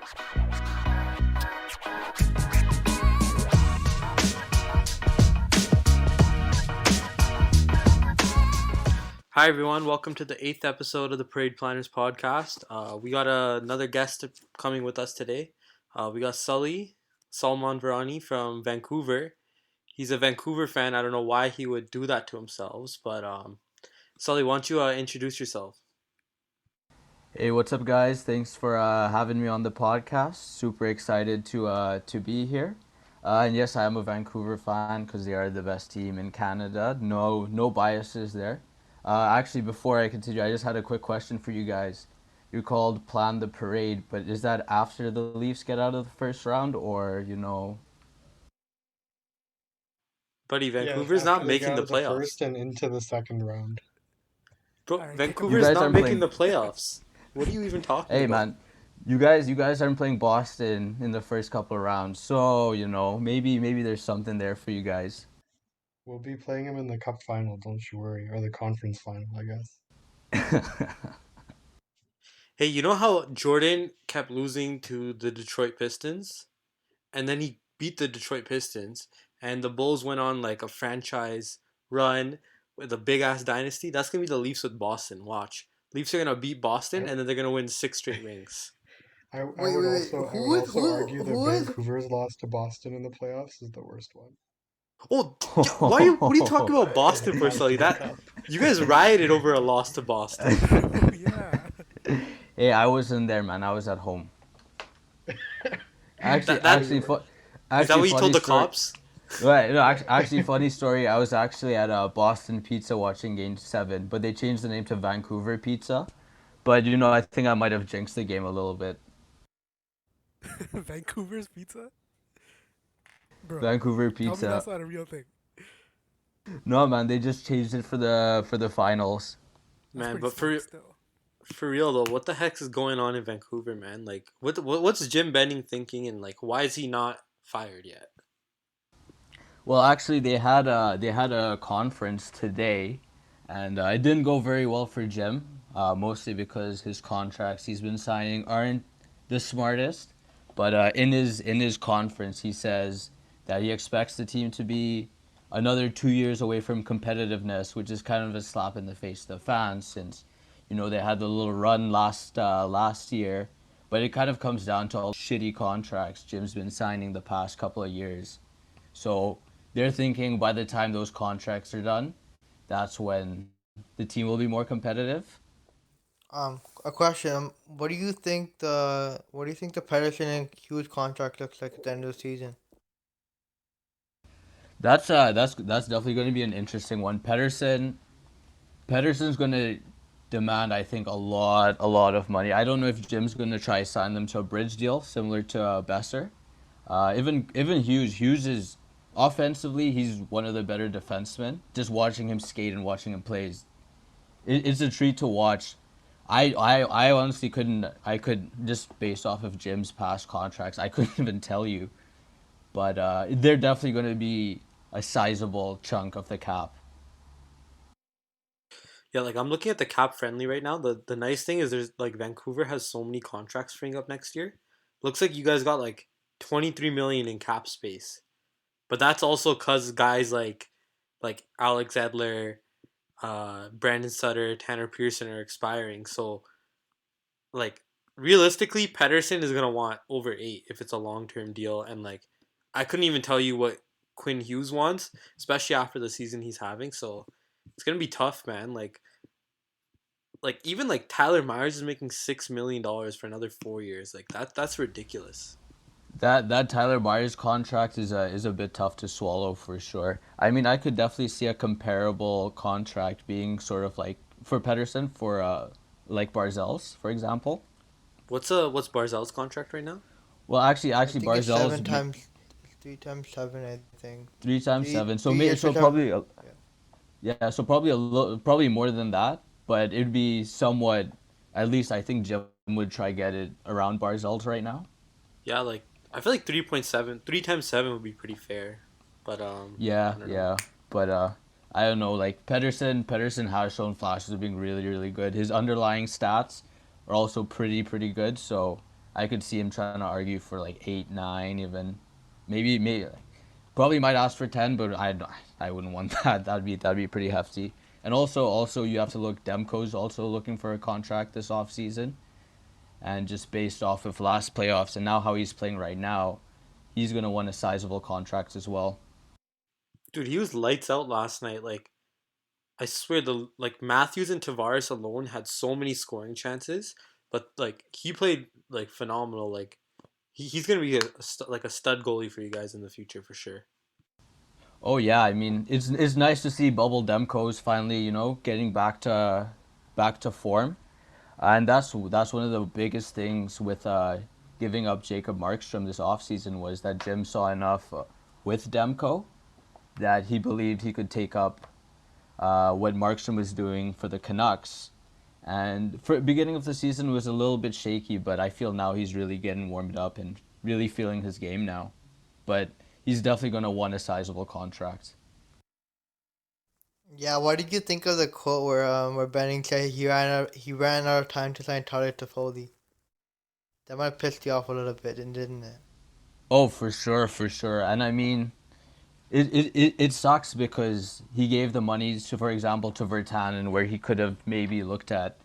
Hi everyone, welcome to the eighth episode of the Parade Planners podcast. We got another guest coming with us today. We got Salmaan from Vancouver. He's a Vancouver fan. I don't know why he would do that to himself, but Sully, why don't you introduce yourself? Hey, what's up, guys? Thanks for having me on the podcast. Super excited to be here. And yes, I am a Vancouver fan because they are the best team in Canada. No biases there. Actually, before I continue, I just had a quick question for you guys. You called plan the parade, but is that after the Leafs get out of the first round, or Buddy, Yeah, Vancouver's not after they making got out the of the playoffs. first and into the second round. Bro, Alright, kick him you out. Vancouver's guys not aren't making playing? the playoffs. What are you even talking Hey, about? man, you guys aren't playing Boston in the first couple of rounds, so maybe there's something there for you guys. We'll be playing him in the cup final, don't you worry, or the conference final, I guess. Hey, you know how Jordan kept losing to the Detroit Pistons? And then he beat the Detroit Pistons, and the Bulls went on like a franchise run with a big ass dynasty. That's gonna be the Leafs with Boston. Watch, Leafs are gonna beat Boston, I, and then they're gonna win 6 straight rings. I Wait, would wait, wait. also I Who would is also argue that who is? Vancouver's loss to Boston in the playoffs is the worst one. Oh, yeah, why are you? What are you talking about Boston for, Sully? That you guys rioted over a loss to Boston. Oh yeah. Hey, I wasn't there, man. I was at home. Actually, That actually, fu- is that actually, what you funny told the story. cops? Right, no, actually, funny story. I was actually at Boston Pizza watching Game 7, but they changed the name to Vancouver Pizza. But I think I might have jinxed the game a little bit. Vancouver's pizza, bro. Vancouver Tell me Pizza. that's not a real thing. No, man, they just changed it for the finals. That's Man, pretty but sick still. for real though, what the heck is going on in Vancouver, man? Like, what's Jim Benning thinking, and like, why is he not fired yet? Well, actually, they had a conference today, and it didn't go very well for Jim. Mostly because his contracts he's been signing aren't the smartest. But in his conference, he says that he expects the team to be another 2 years away from competitiveness, which is kind of a slap in the face to the fans since they had the little run last year. But it kind of comes down to all the shitty contracts Jim's been signing the past couple of years. So they're thinking by the time those contracts are done, that's when the team will be more competitive. A question. What do you think the Pedersen and Hughes contract looks like at the end of the season? That's definitely going to be an interesting one. Pedersen's going to demand, I think, a lot of money. I don't know if Jim's going to try sign them to a bridge deal similar to Besser. Even Hughes is offensively he's one of the better defensemen. Just watching him skate and watching him play it's a treat to watch. I honestly couldn't. I could just based off of Jim's past contracts, I couldn't even tell you. But they're definitely going to be a sizable chunk of the cap. Yeah, like I'm looking at the cap friendly right now. The nice thing is there's like Vancouver has so many contracts freeing up next year. Looks like you guys got like 23 million in cap space. But that's also cuz guys like Alex Edler, Brandon Sutter, Tanner Pearson are expiring. So like realistically Pedersen is going to want over 8 if it's a long-term deal, and like I couldn't even tell you what Quinn Hughes wants, especially after the season he's having. So it's going to be tough, man. Like even like Tyler Myers is making $6 million for another 4 years. Like that's ridiculous. That Tyler Myers contract is a bit tough to swallow for sure. I mean, I could definitely see a comparable contract being sort of like for Pedersen for like Barzell's, for example. What's Barzell's contract right now? Well, I actually think it's Barzell's 3 times 7. I think 3 times 7. So three maybe years for so seven. probably Yeah. yeah, so probably more than that, but it'd be somewhat. At least I think Jim would try get it around Barzell's right now. Yeah, like I feel like 3.7, 3 times 7 would be pretty fair. But Yeah, I don't know. yeah, but I don't know. Like Pedersen has shown flashes of being really, really good. His underlying stats are also pretty good. So I could see him trying to argue for like 8, 9, even maybe probably might ask for 10, but I wouldn't want that. That'd be pretty hefty. And also you have to look. Demko's also looking for a contract this off season, and just based off of last playoffs and now how he's playing right now, he's gonna want a sizable contract as well. Dude, he was lights out last night. Like I swear, the like Matthews and Tavares alone had so many scoring chances, but like he played like phenomenal. Like he's gonna be like a stud goalie for you guys in the future for sure. Oh yeah, I mean it's nice to see Bubble Demko's finally getting back to form, and that's one of the biggest things with giving up Jacob Markstrom this offseason was that Jim saw enough with Demko that he believed he could take up what Markstrom was doing for the Canucks. And for beginning of the season was a little bit shaky, but I feel now he's really getting warmed up and really feeling his game now. But he's definitely going to want a sizable contract. Yeah, what did you think of the quote where Benning said he ran out of time to sign Tyler Toffoli? That might have pissed you off a little bit, didn't it? Oh, for sure, for sure. And I mean, it sucks because he gave the money to, for example, to Vertanen, where he could have maybe looked at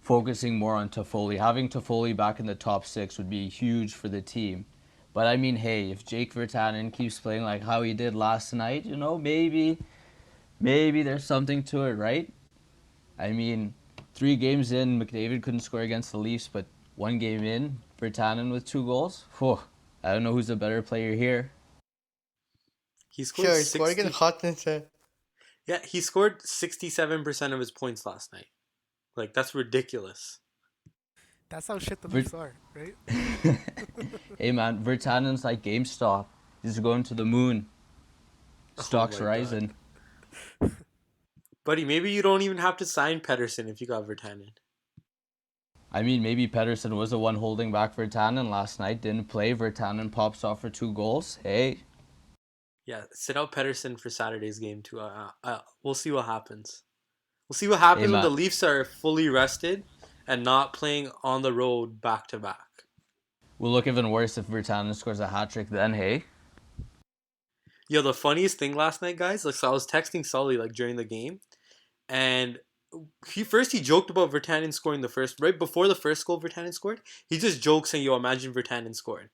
focusing more on Toffoli. Having Toffoli back in the top six would be huge for the team. But I mean, hey, if Jake Vertanen keeps playing like how he did last night, maybe there's something to it, right? I mean, 3 games in, McDavid couldn't score against the Leafs, but 1 game in, Vertanen with 2 goals. Whew, I don't know who's the better player here. He scored Sure, he scored against 60. Hutchinson. Yeah, he scored 67% of his points last night. Like that's ridiculous. That's how shit the Vert- Leafs are, right? hey man, Vertanen's like GameStop. He's going to the moon. Oh Stocks my god, rising. buddy. Maybe you don't even have to sign Pedersen if you got Vertanen. I mean, maybe Pedersen was the one holding back Vertanen last night. Didn't play. Vertanen pops off for 2 goals. Hey, Yeah, sit out Pedersen for Saturday's game too. We'll see what happens. We'll see what hey happens when the man. Leafs are fully rested and not playing on the road back to back. Will look even worse if Vertanen scores a hat trick. Then hey, Yo, the funniest thing last night, guys. Like, so I was texting Sully like during the game, and he joked about Vertanen scoring the first right before the first goal Vertanen scored. He just joked saying, "Yo, imagine Vertanen scored."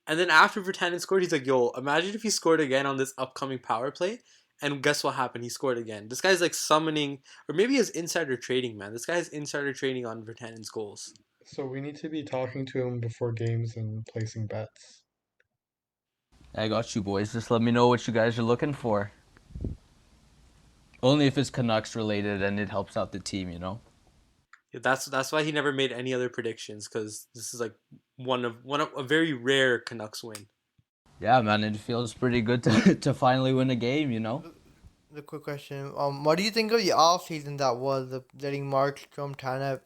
And then after Vertanen scored, he's like, "Yo, imagine if he scored again on this upcoming power play." And guess what happened? He scored again. This guy's like summoning, or maybe his insider trading, man. This guy's insider trading on Vertanen's goals. So we need to be talking to him before games and placing bets. I got you boys. Just let me know what you guys are looking for. Only if it's Canucks related and it helps out the team. Yeah, that's why he never made any other predictions because this is like one of a very rare Canucks win. Yeah, man, it feels pretty good to to finally win a game. The quick question: what do you think of the off season that was letting Markstrom, Tanev,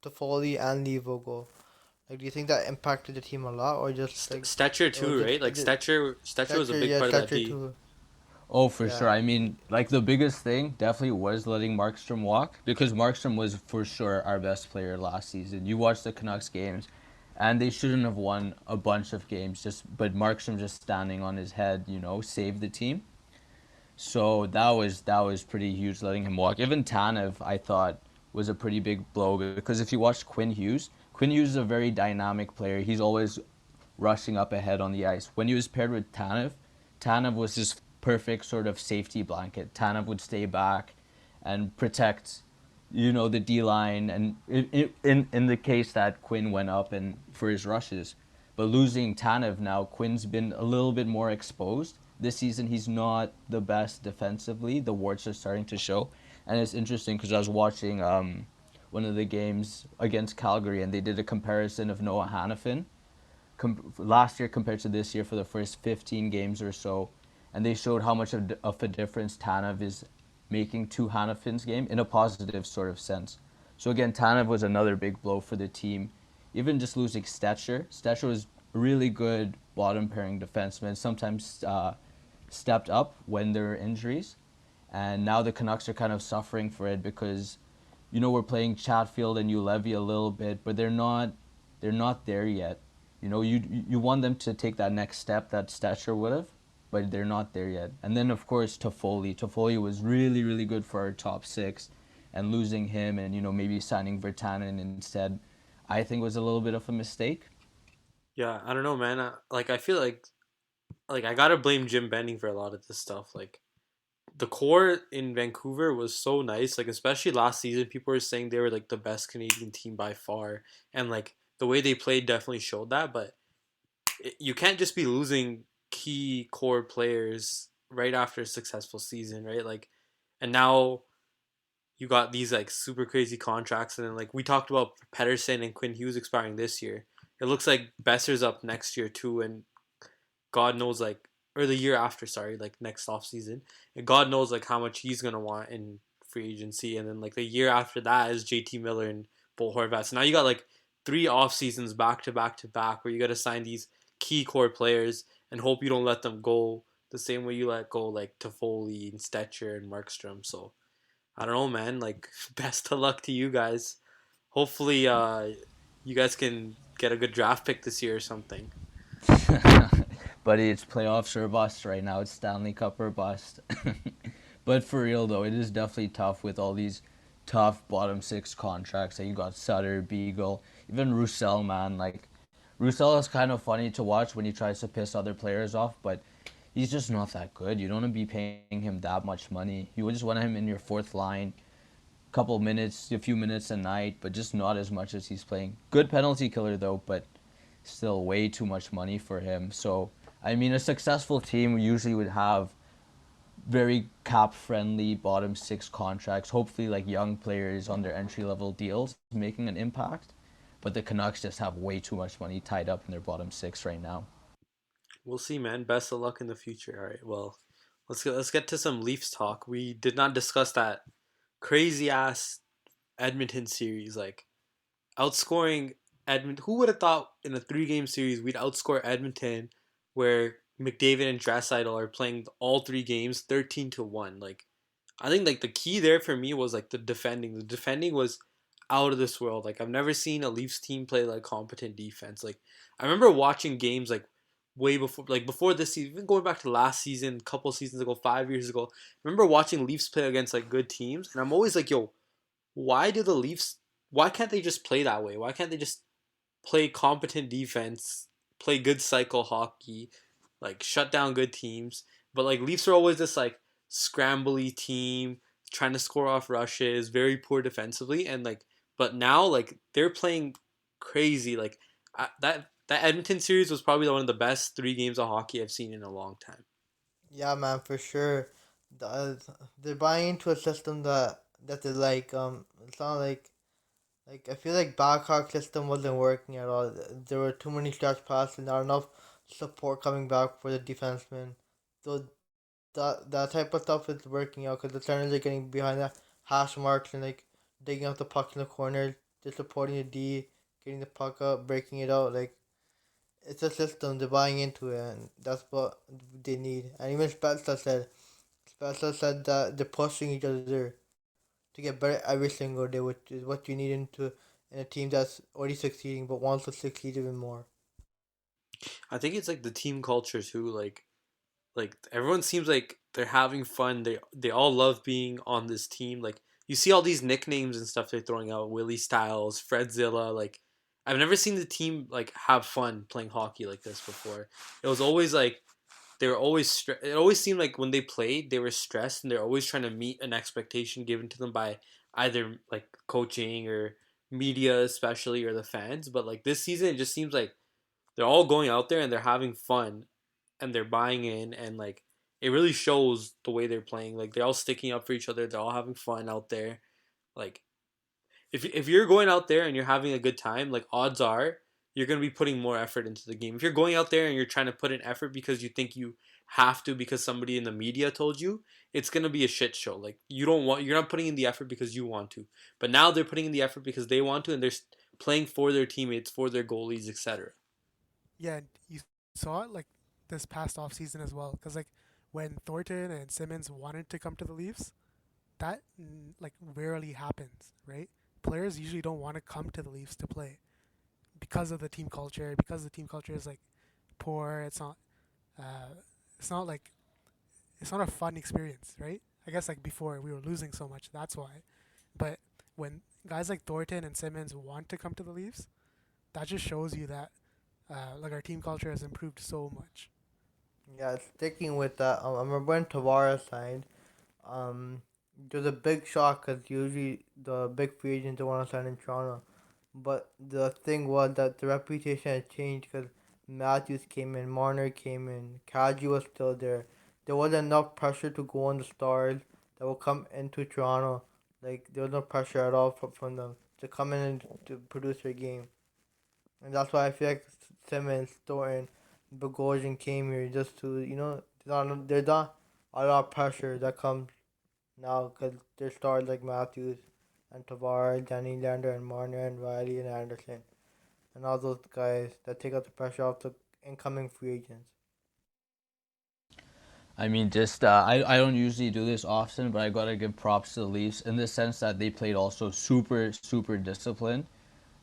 Toffoli, and Levo go? Like, do you think that impacted the team a lot, or just like Stetcher it was too, right? Like Stetcher was a Stetcher, big yeah, part of that Stetcher D. too. Oh, for sure. Yeah, I mean, like the biggest thing definitely was letting Markstrom walk because Markstrom was for sure our best player last season. You watch the Canucks games, and they shouldn't have won a bunch of games. But Markstrom just standing on his head, saved the team. So that was pretty huge letting him walk. Even Tanev, I thought, was a pretty big blow because if you watch Quinn Hughes is a very dynamic player. He's always rushing up ahead on the ice. When he was paired with Tanev was his perfect sort of safety blanket. Tanev would stay back and protect, the D line, and in the case that Quinn went up and for his rushes. But losing Tanev now, Quinn's been a little bit more exposed. This season, he's not the best defensively. The warts are starting to show. And it's interesting because I was watching one of the games against Calgary, and they did a comparison of Noah Hannafin last year compared to this year for the first 15 games or so. And they showed how much of a difference Tanev is making to Hannafin's game in a positive sort of sense. So again, Tanev was another big blow for the team. Even just losing Stetcher. Stetcher was a really good bottom pairing defenseman, sometimes stepped up when there were injuries. And now the Canucks are kind of suffering for it because, we're playing Chatfield and Ulevy a little bit, but they're not they're not there yet. You want them to take that next step that Stetcher would have, but they're not there yet. And then of course Toffoli. Toffoli was really really good for our top six, and losing him and maybe signing Vertanen instead, I think was a little bit of a mistake. Yeah, I don't know, man. I feel like I gotta blame Jim Benning for a lot of this stuff. Like the core in Vancouver was so nice. Like especially last season, people were saying they were like the best Canadian team by far, and like the way they played definitely showed that. But you can't just be losing key core players right after a successful season, right? Like, and now you got these like super crazy contracts, and then like we talked about Pedersen and Quinn Hughes expiring this year. It looks like Besser's up next year too, and God knows like or the year after, sorry, like next off season, and God knows like how much he's gonna want in free agency, and then like the year after that is JT Miller and Bo Horvat. So now you got like three off seasons back to back to back where you got to sign these key core players and hope you don't let them go the same way you let go like Toffoli and Stetcher and Markstrom. So I don't know, man. Like best of luck to you guys. Hopefully, you guys can get a good draft pick this year or something. Buddy, it's playoffs or bust right now. It's Stanley Cup or bust. But for real though, it is definitely tough with all these tough bottom six contracts that you got Sutter, Beagle, even Roussel, man. Like Roussel is kind of funny to watch when he tries to piss other players off, but he's just not that good. You don't want to be paying him that much money. You would just want him in your fourth line, couple minutes, a few minutes a night, but just not as much as he's playing. Good penalty killer though, but still way too much money for him. So I mean, a successful team usually would have very cap friendly bottom six contracts, hopefully like young players on their entry level deals making an impact. But the Canucks just have way too much money tied up in their bottom six right now. We'll see, man. Best of luck in the future. All right. Well, let's get to some Leafs talk. We did not discuss that crazy ass Edmonton series. Like outscoring Edmonton. Who would have thought in a three-game series we'd outscore Edmonton, where McDavid and Draisaitl are playing all three games 13-1. Like I think like the key there for me was like the defending. The defending was out of this world. Like I've never seen a Leafs team play like competent defense. Like I remember watching games like way before like before this season, even going back to last season, couple seasons ago, 5 years ago. I remember watching Leafs play against like good teams, and I'm always like, yo, why do the Leafs? Why can't they just play that way? Why can't they just play competent defense, play good cycle hockey, like shut down good teams? But like Leafs are always this like scrambly team trying to score off rushes, very poor defensively, and like but now like they're playing crazy. Like that Edmonton series was probably one of the best three games of hockey I've seen in a long time. Yeah, man, for sure. The, they're buying into a system that they like. It's not like I feel like Babcock's system wasn't working at all. There were too many stretch passes and not enough support coming back for the defensemen. So that type of stuff is working out because the centers are getting behind the hash marks and like digging up the pucks in the corners, just supporting the D, getting the puck up, breaking it out. Like it's a system they're buying into it, and that's what they need. And even Spezza said that they're pushing each other to get better every single day, which is what you need in a team that's already succeeding but wants to succeed even more. I think it's like the team culture too. Like everyone seems like they're having fun. They all love being on this team. Like you see all these nicknames and stuff they're throwing out. Willie Styles, Fredzilla. Like I've never seen the team like have fun playing hockey like this before. It was always like they were always it always seemed like when they played they were stressed and they're always trying to meet an expectation given to them by either like coaching or media especially or the fans. But like this season it just seems like they're all going out there and they're having fun and they're buying in and like it really shows the way they're playing. Like they're all sticking up for each other. They're all having fun out there. Like if you're going out there and you're having a good time, like odds are you're gonna be putting more effort into the game. If you're going out there and you're trying to put in effort because you think you have to because somebody in the media told you, it's gonna be a shit show. Like you're not putting in the effort because you want to. But now they're putting in the effort because they want to and they're playing for their teammates, for their goalies, etc. Yeah, and you saw it like this past off season as well. Because like when Thornton and Simmons wanted to come to the Leafs, that like rarely happens, right? Players usually don't want to come to the Leafs to play because of the team culture, because the team culture is like poor. Uh, it's not like it's not a fun experience, right? I guess like before we were losing so much, that's why. But when guys like Thornton and Simmons want to come to the Leafs, that just shows you that like our team culture has improved so much. Yeah, sticking with that, I remember when Tavares signed. Um, it was a big shock because usually the big free agents don't want to sign in Toronto. But the thing was that the reputation had changed because Matthews came in, Marner came in, Kaji was still there. There wasn't enough pressure to go on the stars that will come into Toronto. Like there was no pressure at all from them to come in and to produce their game, and that's why I feel like Simmons, Thornton, Bogosian came here just to there's not a lot of pressure that comes now because there's stars like Matthews and Tavares, Danny Lander and Marner and Riley and Anderson and all those guys that take out the pressure off the incoming free agents. I mean, just I don't usually do this often, but I gotta give props to the Leafs in the sense that they played also super disciplined.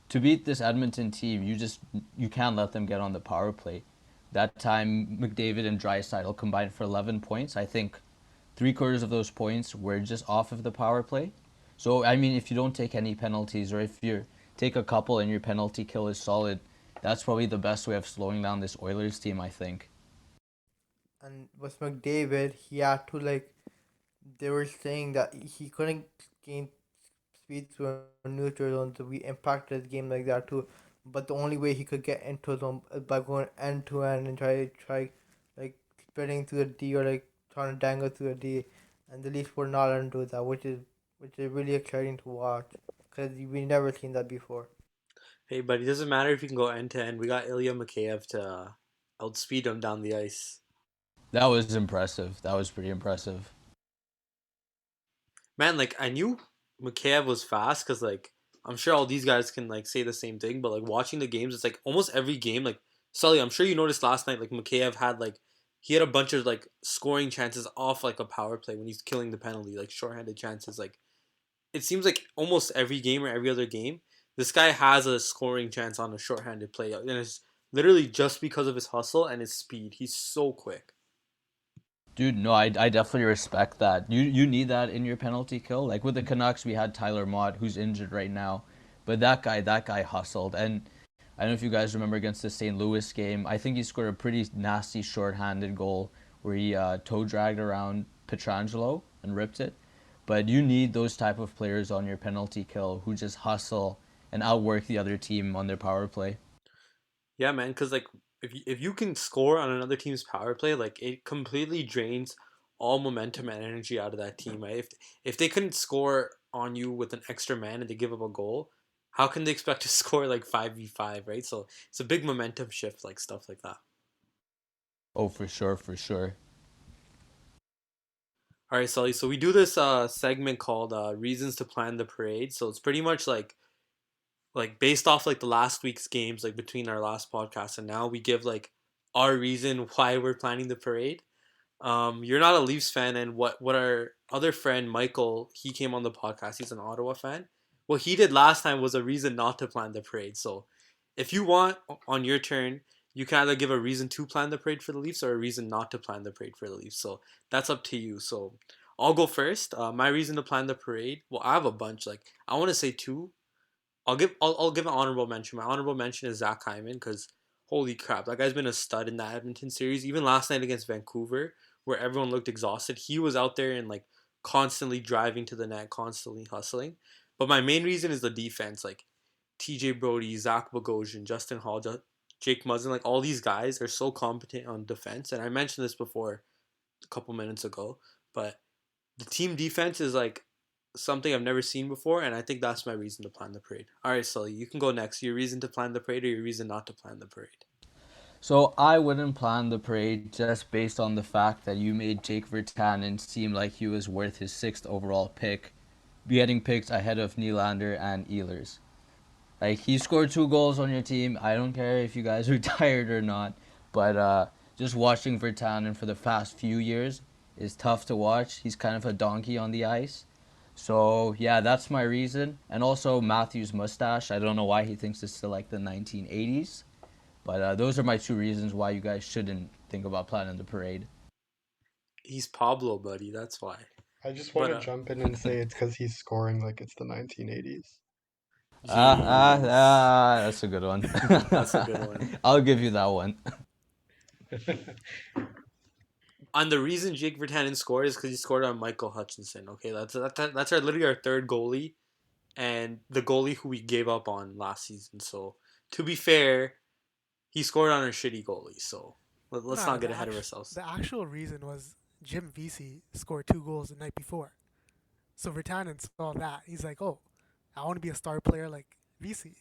To beat this Edmonton team, you can't let them get on the power play. That time, McDavid and Draisaitl combined for 11 points. I think three-quarters of those points were just off of the power play. So I mean, if you don't take any penalties, or if you take a couple and your penalty kill is solid, that's probably the best way of slowing down this Oilers team, I think. And with McDavid, he had to like they were saying that he couldn't gain speed through a neutral zone to be impacted his game like that too. But the only way he could get into a zone is by going end to end and try like spreading through a D or like trying to dangle through a D, and the Leafs were not allowed to do that, which is really exciting to watch because we never seen that before. Hey, but it doesn't matter if you can go end to end. We got Ilya Mikheyev to outspeed him down the ice. That was impressive. That was pretty impressive. Man, like I knew Mikheyev was fast because like I'm sure all these guys can like say the same thing, but like watching the games, it's like almost every game. Like Sully, I'm sure you noticed last night, like Mikheyev had like he had a bunch of like scoring chances off like a power play when he's killing the penalty, like shorthanded chances. Like it seems like almost every game or every other game, this guy has a scoring chance on a shorthanded play, and it's literally just because of his hustle and his speed. He's so quick. Dude, no, I definitely respect that. You need that in your penalty kill. Like with the Canucks, we had Tyler Mott, who's injured right now, but that guy hustled. And I don't know if you guys remember against the St. Louis game. I think he scored a pretty nasty short-handed goal where he toe dragged around Petrangelo and ripped it. But you need those type of players on your penalty kill who just hustle and outwork the other team on their power play. Yeah, man, because like if you can score on another team's power play, like it completely drains all momentum and energy out of that team. Right? If they couldn't score on you with an extra man and they give up a goal, how can they expect to score like 5v5? Right? So it's a big momentum shift, like stuff like that. Oh, for sure, for sure. All right, Sully. So we do this segment called "Reasons to Plan the Parade." So it's pretty much like based off like the last week's games, like between our last podcast and now, we give like our reason why we're planning the parade. You're not a Leafs fan, and what our other friend Michael, he came on the podcast. He's an Ottawa fan. What he did last time was a reason not to plan the parade. So, if you want on your turn, you can either give a reason to plan the parade for the Leafs or a reason not to plan the parade for the Leafs. So that's up to you. So I'll go first. My reason to plan the parade. Well, I have a bunch. Like I want to say two. I'll give an honorable mention. My honorable mention is Zach Hyman because holy crap, that guy's been a stud in that Edmonton series. Even last night against Vancouver, where everyone looked exhausted, he was out there and like constantly driving to the net, constantly hustling. But my main reason is the defense. Like TJ Brody, Zach Bogosian, Justin Hall, Jake Muzzin, like all these guys are so competent on defense. And I mentioned this before a couple minutes ago, but the team defense is like something I've never seen before, and I think that's my reason to plan the parade. All right, Sully, you can go next. Your reason to plan the parade or your reason not to plan the parade? So I wouldn't plan the parade just based on the fact that you made Jake Virtanen seem like he was worth his sixth overall pick, getting picked ahead of Nylander and Ehlers. Like he scored two goals on your team. I don't care if you guys are tired or not, but just watching Virtanen for the past few years is tough to watch. He's kind of a donkey on the ice. So yeah, that's my reason. And also Matthew's mustache. I don't know why he thinks it's still like the 1980s, but those are my two reasons why you guys shouldn't think about planning the parade. He's Pablo, buddy. That's why. I just want But to jump in and say it's because he's scoring like it's the 1980s. jeez, That's a good one. that's a good one. I'll give you that one. And the reason Jake Virtanen scored is because he scored on Michael Hutchinson. Okay, that's our literally our third goalie, and the goalie who we gave up on last season. So to be fair, he scored on our shitty goalie. So let's No, not get ahead of ourselves. the actual reason was Jim Vesey scored 2 goals the night before. So Virtanen saw that. He's like, oh, I want to be a star player like Vesey.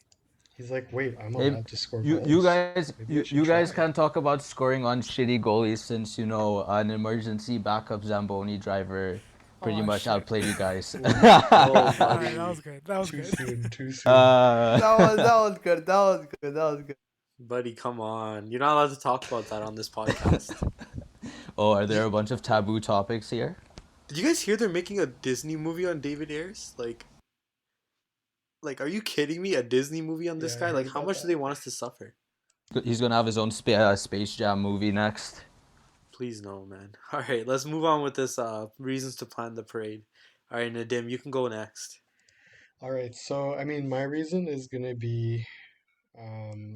He's like, wait, I'm Hey, allowed to score you goals. guys Maybe I you, should you guys try. can't talk about scoring on shitty goalies since an emergency backup Zamboni driver pretty Oh much shit! outplayed you guys. Ooh, Oh, All right, that was buddy, good. That was too good. soon, too soon. uh, That was good. That was good. That was good. buddy, come on. You're not allowed to talk about that on this podcast. oh, are there Did, a bunch of taboo topics here? did you guys hear they're making a Disney movie on David Ayers? Like, are you kidding me? A Disney movie on this Yeah, I guy? heard Like, how about much do that. they want us to suffer? He's gonna have his own Space Jam movie next. Please no, man. All right, let's move on with this. Reasons to plan the parade. All right, Nadim, you can go next. All right, so I mean, my reason is gonna be um,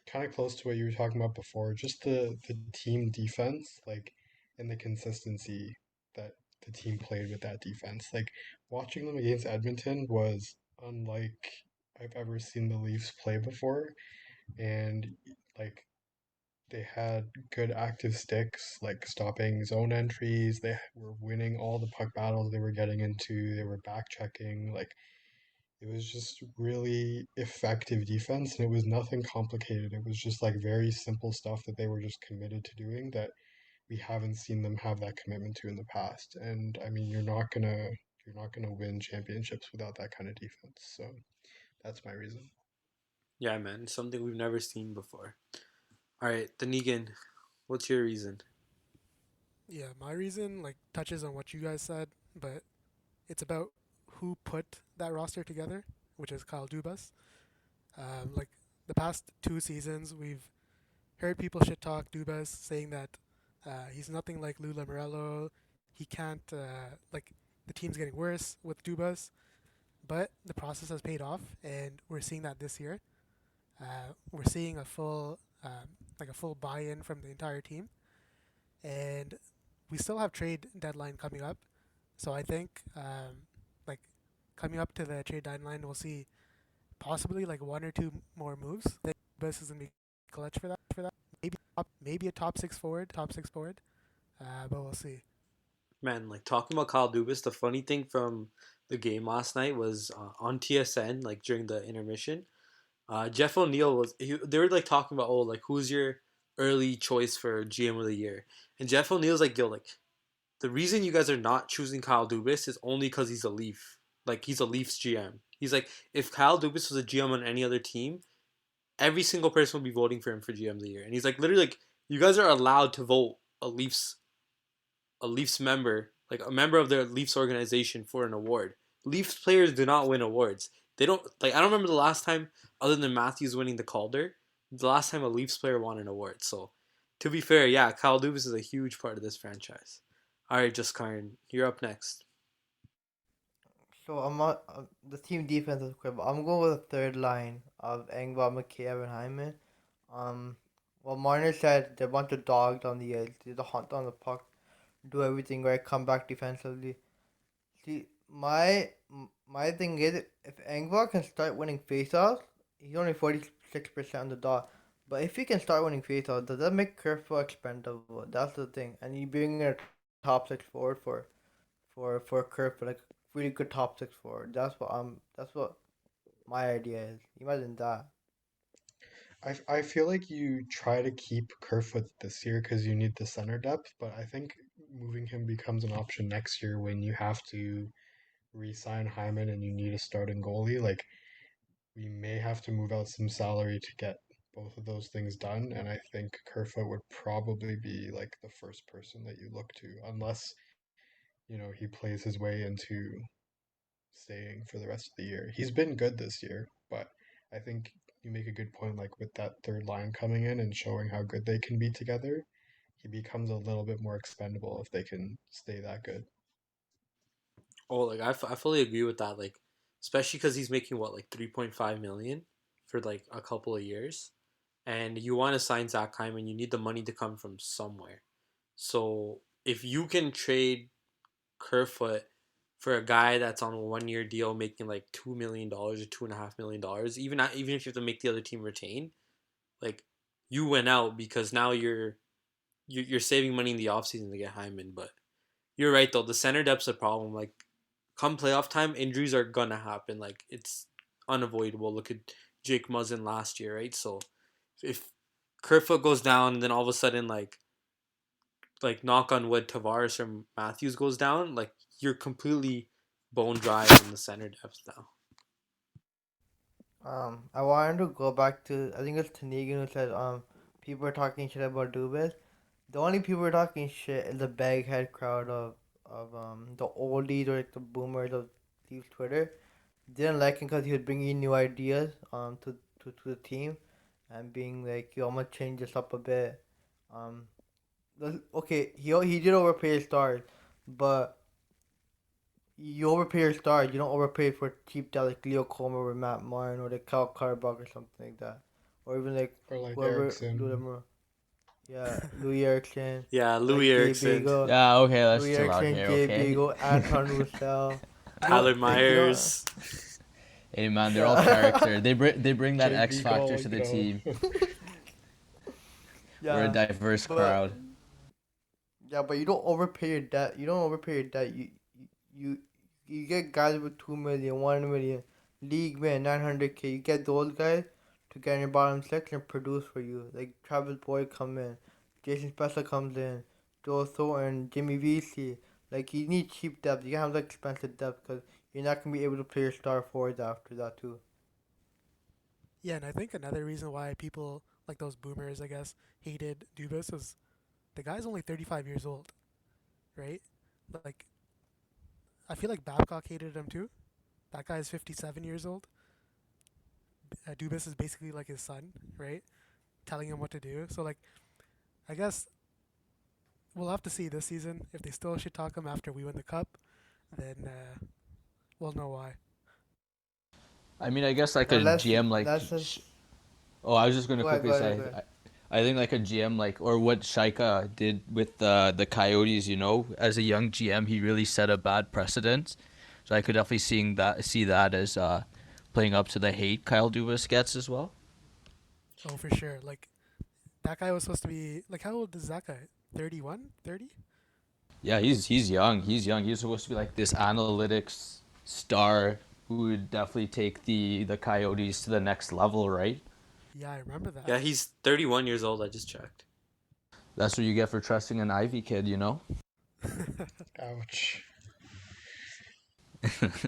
kind of close to what you were talking about before, just the team defense, like, and the consistency that the team played with that defense. Like, watching them against Edmonton was unlike I've ever seen the Leafs play before, and like they had good active sticks, like stopping zone entries. They were winning all the puck battles they were getting into. They were back checking. Like it was just really effective defense, and it was nothing complicated. It was just like very simple stuff that they were just committed to doing that we haven't seen them have that commitment to in the past. And I mean, you're not gonna win championships without that kind of defense. So that's my reason. Yeah, man, something we've never seen before. All right, Negan, what's your reason? Yeah, my reason like touches on what you guys said, but it's about who put that roster together, which is Kyle Dubas. Like the past 2 seasons, we've heard people shit talk Dubas, saying that he's nothing like Lou Lamoriello. He can't like the team's getting worse with Dubas, but the process has paid off, and we're seeing that this year. We're seeing a full buy-in from the entire team, and we still have trade deadline coming up. So I think like coming up to the trade deadline, we'll see possibly like 1 or 2 more moves. I think Bus is gonna be clutch for that. Maybe a top six forward. But we'll see. Man, like talking about Kyle Dubas, the funny thing from the game last night was on TSN, like during the intermission. Jeff O'Neill they were like talking about, oh, like who's your early choice for GM of the year, and Jeff O'Neill's like, yo, like the reason you guys are not choosing Kyle Dubas is only because he's a Leaf. Like he's a Leafs GM. He's like, if Kyle Dubas was a GM on any other team, every single person would be voting for him for GM of the year. And he's like, literally, like you guys are allowed to vote a Leafs member, like a member of their Leafs organization for an award. Leafs players do not win awards. They don't like. I don't remember the last time, other than Matthews winning the Calder, the last time a Leafs player won an award. So, to be fair, yeah, Kyle Dubas is a huge part of this franchise. All right, just Karn, you're up next. So I'm not the team defense is quick, but I'm going with a third line of Engvall, McCabe, and Hyman. Um, well, Marner said they're a bunch of dogs on the edge. They're the hunt on the puck, do everything right, come back defensively. See, my thing is if Engvall can start winning faceoffs, he's only 46% on the dot. But if he can start winning faceoffs, does that make Kerfoot expendable? That's the thing. And you bring in a top six forward for Kerfoot, like really good top six forward. That's what my idea is. Imagine that. I feel like you try to keep Kerfoot this year because you need the center depth, but I think moving him becomes an option next year when you have to re-sign Hyman and you need a starting goalie. Like we may have to move out some salary to get both of those things done, and I think Kerfoot would probably be like the first person that you look to, unless he plays his way into staying for the rest of the year. He's been good this year, but I think you make a good point, like with that third line coming in and showing how good they can be together, he becomes a little bit more expendable if they can stay that good. Oh, like I fully agree with that. Like, especially because he's making what, like 3.5 million for like a couple of years, and you want to sign Zach Hyman, you need the money to come from somewhere. So if you can trade Kerfoot for a guy that's on a 1 year deal making like $2 million or $2.5 million, even if you have to make the other team retain, like you went out because now you're saving money in the offseason to get Hyman. But you're right though, the center depth's a problem. Like come playoff time, injuries are gonna happen. Like it's unavoidable. Look at Jake Muzzin last year, right? So if Kerfoot goes down, then all of a sudden like knock on wood, Tavares or Matthews goes down, like you're completely bone dry in the center depth now. I wanted to go back to, I think it's Tanegan who said people are talking shit about Dubas. The only people who are talking shit is the baghead crowd of the oldies or like the boomers of Steve's Twitter. Didn't like him because he was bringing new ideas to the team and being like, yo, I'm gonna change this up a bit. Um, okay, he did overpay his stars, but you overpay your stars. You don't overpay for cheap that like Leo Coleman or Matt Martin or like Cal Carbach or something like that, or even like Or like whoever Erickson. yeah, Louis Erickson, Yeah, Louis like Jay Erickson, Beagle, Yeah, okay, let's Louis chill out Erickson, here, Jay okay? Beagle, Anton Roussel. Tyler You know, Myers. Hey man, they're all yeah, character. They bring that Jay X factor Beagle, to the team. We're a yeah, diverse but crowd. yeah, but you don't overpay your debt. You don't overpay your debt. You you get guys with 2 million, 1 million, league win 900K. You get those guys to get in your bottom six and produce for you. Like Travis Boyd come in, Jason Spencer comes in, Joe Thornton, Jimmy VC. Like you need cheap depth. You can't have like expensive depth because you're not gonna be able to play your star forwards after that too. Yeah, and I think another reason why people like those boomers, I guess, hated Dubas was the guy's only 35 years old, right? Like I feel like Babcock hated him too. That guy's 57 years old. Dubas is basically like his son, right? Telling him what to do. So like I guess we'll have to see this season if they still should talk him after we win the cup. Then we'll know why. I mean, I guess like Now a GM like. let's just Oh, I was just gonna go ahead, quickly go ahead, say, go ahead. I think like a GM like or what Shaika did with the Coyotes, as a young GM, he really set a bad precedent. So I could definitely see that as playing up to the hate Kyle Dubas gets as well. Oh, for sure. Like that guy was supposed to be like how old is that guy? 31, 30? Yeah, he's young. He's young. He's supposed to be like this analytics star who would definitely take the Coyotes to the next level, right? Yeah, I remember that. Yeah, he's 31 years old. I just checked. That's what you get for trusting an Ivy kid. Ouch.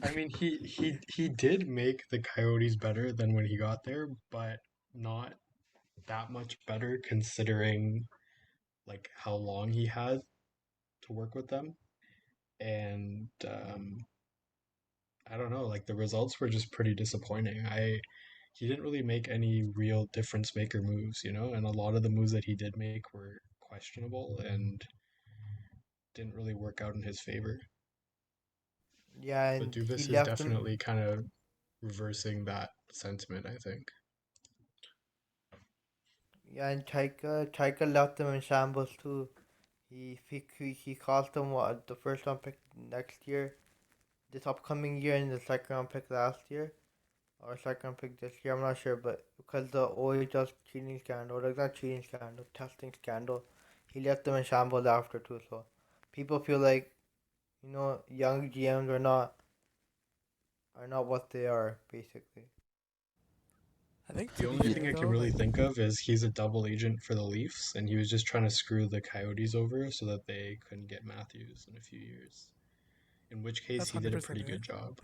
I mean, he did make the Coyotes better than when he got there, but not that much better considering like how long he had to work with them. And I don't know, like the results were just pretty disappointing. He didn't really make any real difference maker moves, and a lot of the moves that he did make were questionable and didn't really work out in his favor. Yeah, But and he Dubas is left him. definitely kind of reversing that sentiment, I think. Yeah, and Chaika left him in shambles too. He cost them what the first round pick next year, this upcoming year, and the second round pick last year, or second round pick this year. I'm not sure, but because the OHL cheating scandal, like not cheating scandal, testing scandal, he left them in shambles after too. So people feel like young GMs are not what they are basically. I think The to be only Yeah. thing fair I can though, really like think of is he's a double agent for the Leafs, and he was just trying to screw the Coyotes over so that they couldn't get Matthews in a few years. In which case, that's he did a 100% pretty it. good job.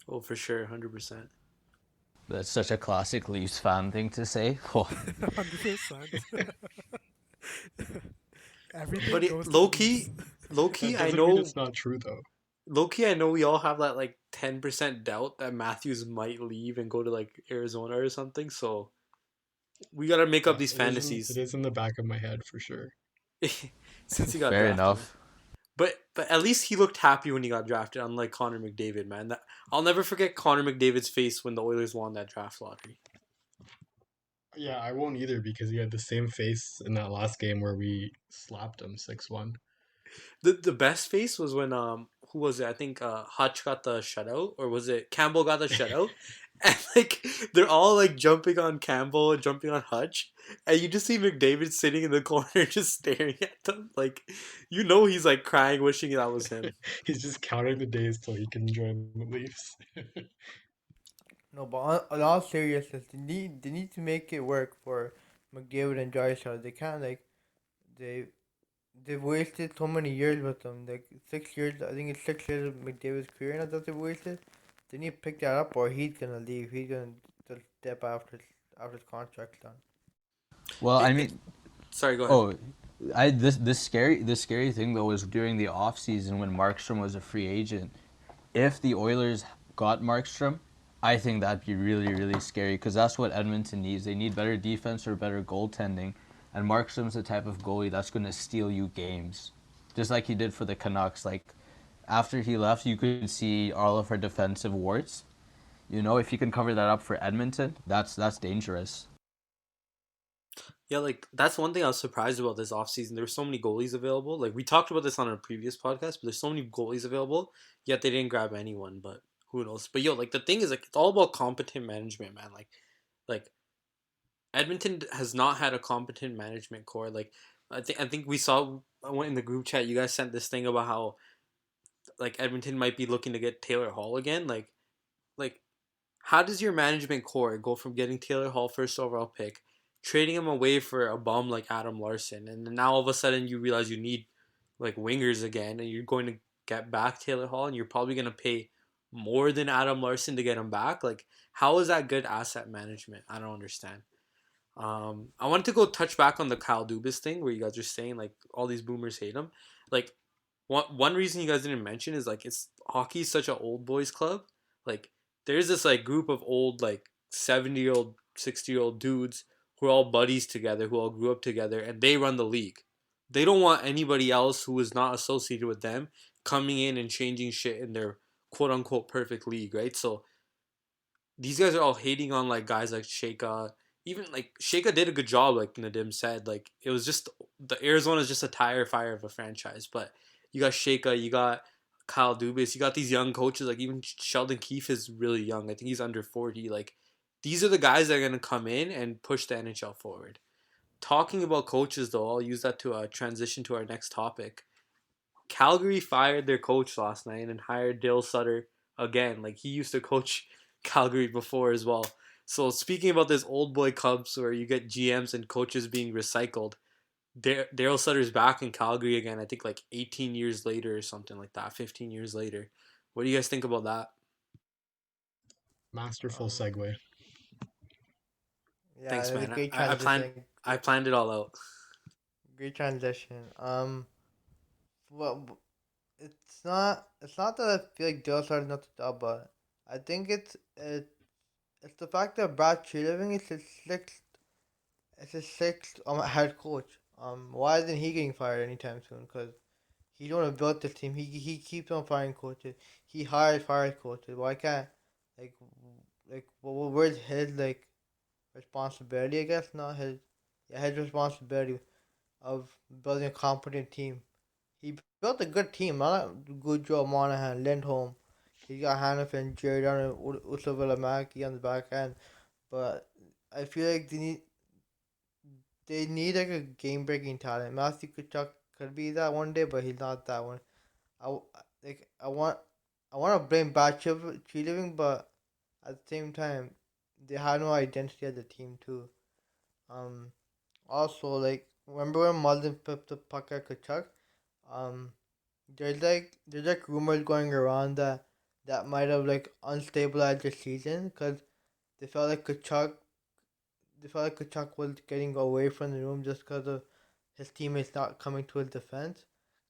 Oh, for sure, 100%. That's such a classic Leafs fan thing to say. Oh, 100%. But Everything it, goes to the Leafs. low key, That I doesn't mean know. it's not true, though. Low-key, I know we all have that like 10% doubt that Matthews might leave and go to like Arizona or something. So we gotta make up Yeah, these it fantasies is in the back of my head for sure. since he got Fair drafted, man. enough. But at least he looked happy when he got drafted, unlike Connor McDavid, man. I'll never forget Connor McDavid's face when the Oilers won that draft lottery. Yeah, I won't either because he had the same face in that last game where we slapped him 6-1. The best face was when who was it? I think Hutch got the shutout, or was it Campbell got the shutout? And like they're all like jumping on Campbell and jumping on Hutch, and you just see McDavid sitting in the corner just staring at them, like he's like crying, wishing that was him. He's just counting the days till he can join the Leafs. No, but on all seriousness, they need to make it work for McDavid and Drysdale. They can't like they they've wasted so many years with them. Like 6 years, I think it's 6 years of McDavid's career now that they've wasted. They need to pick that up, or he's gonna leave. He's gonna just step after his contract's done. Well, I It, mean, sorry, go ahead. oh, I this scary thing though was during the off season when Markstrom was a free agent. If the Oilers got Markstrom, I think that'd be really really scary because that's what Edmonton needs. They need better defense or better goaltending, and Markstrom's the type of goalie that's going to steal you games, just like he did for the Canucks. Like after he left, you could see all of her defensive warts. If you can cover that up for Edmonton, that's dangerous. Yeah, like that's one thing I was surprised about this offseason. There were so many goalies available. Like we talked about this on a previous podcast, but there's so many goalies available, yet they didn't grab anyone, but who knows. But yo, like the thing is like it's all about competent management, man. Like Edmonton has not had a competent management core. Like I think we saw I went in the group chat, you guys sent this thing about how like Edmonton might be looking to get Taylor Hall again. Like how does your management core go from getting Taylor Hall first overall pick, trading him away for a bum like Adam Larson, and then now all of a sudden you realize you need like wingers again, and you're going to get back Taylor Hall, and you're probably going to pay more than Adam Larson to get him back? Like, how is that good asset management? I don't understand. I wanted to go touch back on the Kyle Dubas thing where you guys are saying like all these boomers hate him. Like, one reason you guys didn't mention is like it's hockey's such an old boys club. Like there's this like group of old like 70-year-old, 60-year-old dudes who are all buddies together, who all grew up together, and they run the league. They don't want anybody else who is not associated with them coming in and changing shit in their quote unquote perfect league, right? So these guys are all hating on like guys like Shaka. Even like Shaka did a good job, like Nadim said. Like it was just the Arizona is just a tire fire of a franchise. But you got Shaka, you got Kyle Dubas, you got these young coaches. Like even Sheldon Keefe is really young. I think he's under 40. Like these are the guys that are gonna come in and push the NHL forward. Talking about coaches though, I'll use that to transition to our next topic. Calgary fired their coach last night and hired Dale Sutter again. Like he used to coach Calgary before as well. So speaking about this old boy Cubs where you get GMs and coaches being recycled, Daryl Sutter's back in Calgary again. I think like 18 years later or something like that. 15 years later. What do you guys think about that? Masterful Um, segue. yeah, Thanks, it was a man. great I planned transition. I planned it all out. Great transition. Well, it's not that I feel like Dale started not to top, but I think it's the fact that Brad Treliving is his sixth head coach. Why isn't he getting fired anytime soon? Because he don't have built this team. He keeps on firing coaches. He fires coaches. Why can't like where's his like responsibility? I guess not his. Yeah, his responsibility of building a competent team. He built a good team. Not a good job Monahan, Lindholm. He got Hannafin, Jordan, and Ursula Mackey on the back end. But I feel like they need like a game breaking talent. Matthew Kachuk could be that one day, but he's not that one. I w- like I want to blame bad tree living, but at the same time, they have no identity as a team too. Um, Also remember when Malden picked the puck at Kachuk? Um, there's like rumors going around that might have like unstabilized the season because they felt like Kachuk they felt like Kachuk was getting away from the room just because of his teammates not coming to his defense